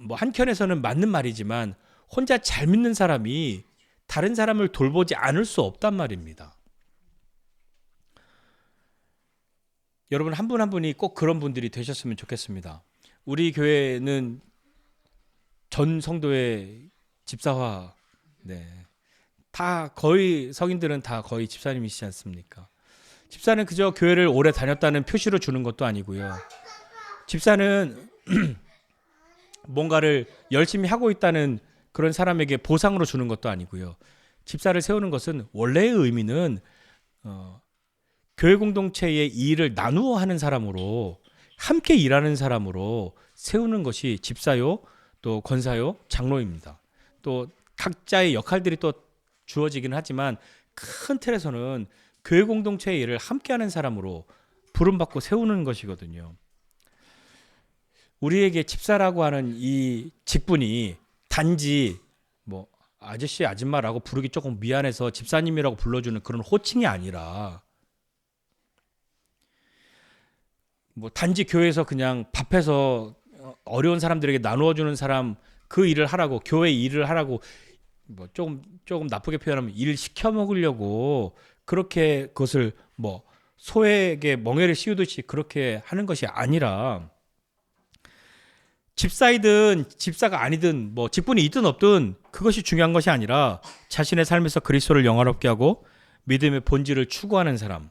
뭐 한켠에서는 맞는 말이지만 혼자 잘 믿는 사람이 다른 사람을 돌보지 않을 수 없단 말입니다. 여러분 한 분 한 분이 꼭 그런 분들이 되셨으면 좋겠습니다. 우리 교회는 전 성도의 집사화, 다 거의 성인들은 다 거의 집사님이시지 않습니까? 집사는 그저 교회를 오래 다녔다는 표시로 주는 것도 아니고요. 집사는 뭔가를 열심히 하고 있다는 그런 사람에게 보상으로 주는 것도 아니고요. 집사를 세우는 것은 원래의 의미는 교회 공동체의 일을 나누어 하는 사람으로, 함께 일하는 사람으로 세우는 것이 집사요, 또 권사요, 장로입니다. 또 각자의 역할들이 또 주어지긴 하지만 큰 틀에서는 교회 공동체의 일을 함께하는 사람으로 부름받고 세우는 것이거든요. 우리에게 집사라고 하는 이 직분이 단지 아저씨 아줌마라고 부르기 조금 미안해서 집사님이라고 불러주는 그런 호칭이 아니라 뭐 단지 교회에서 그냥 밥해서 어려운 사람들에게 나누어 주는 사람 그 일을 하라고 교회 일을 하라고 뭐 조금 나쁘게 표현하면 일 시켜 먹으려고 그렇게 그것을 뭐 소에게 멍에를 씌우듯이 그렇게 하는 것이 아니라 집사이든 집사가 아니든 뭐 직분이 있든 없든 그것이 중요한 것이 아니라 자신의 삶에서 그리스도를 영화롭게 하고 믿음의 본질을 추구하는 사람,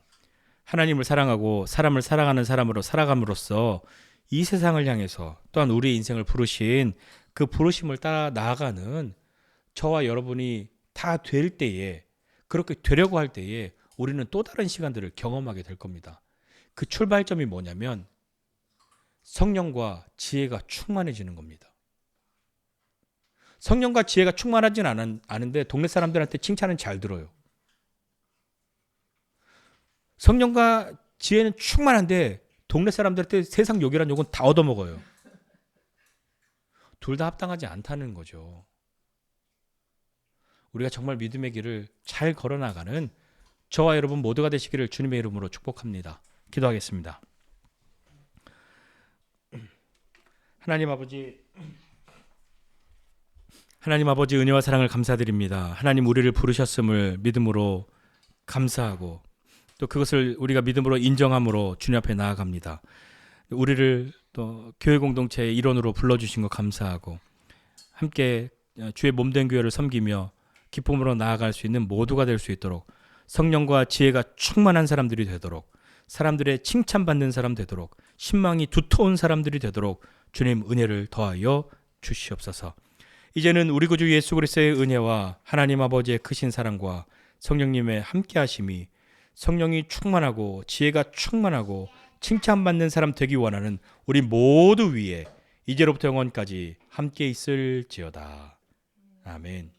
하나님을 사랑하고 사람을 사랑하는 사람으로 살아감으로써 이 세상을 향해서 또한 우리의 인생을 부르신 그 부르심을 따라 나아가는 저와 여러분이 다 될 때에 그렇게 되려고 할 때에 우리는 또 다른 시간들을 경험하게 될 겁니다. 그 출발점이 뭐냐면 성령과 지혜가 충만해지는 겁니다. 성령과 지혜가 충만하진 않은데 동네 사람들한테 칭찬은 잘 들어요. 성령과 지혜는 충만한데 동네 사람들한테 세상 욕이란 욕은 다 얻어먹어요. 둘 다 합당하지 않다는 거죠. 우리가 정말 믿음의 길을 잘 걸어나가는 저와 여러분 모두가 되시기를 주님의 이름으로 축복합니다. 기도하겠습니다. 하나님 아버지 은혜와 사랑을 감사드립니다. 하나님 우리를 부르셨음을 믿음으로 감사하고 또 그것을 우리가 믿음으로 인정함으로 주님 앞에 나아갑니다. 우리를 또 교회 공동체의 일원으로 불러주신 것 감사하고 함께 주의 몸된 교회를 섬기며 기쁨으로 나아갈 수 있는 모두가 될 수 있도록 성령과 지혜가 충만한 사람들이 되도록 사람들의 칭찬받는 사람 되도록 신망이 두터운 사람들이 되도록 주님 은혜를 더하여 주시옵소서. 이제는 우리 구주 예수 그리스도의 은혜와 하나님 아버지의 크신 사랑과 성령님의 함께하심이 성령이 충만하고 지혜가 충만하고 칭찬받는 사람 되기 원하는 우리 모두 위에 이제로부터 영원까지 함께 있을지어다. 아멘.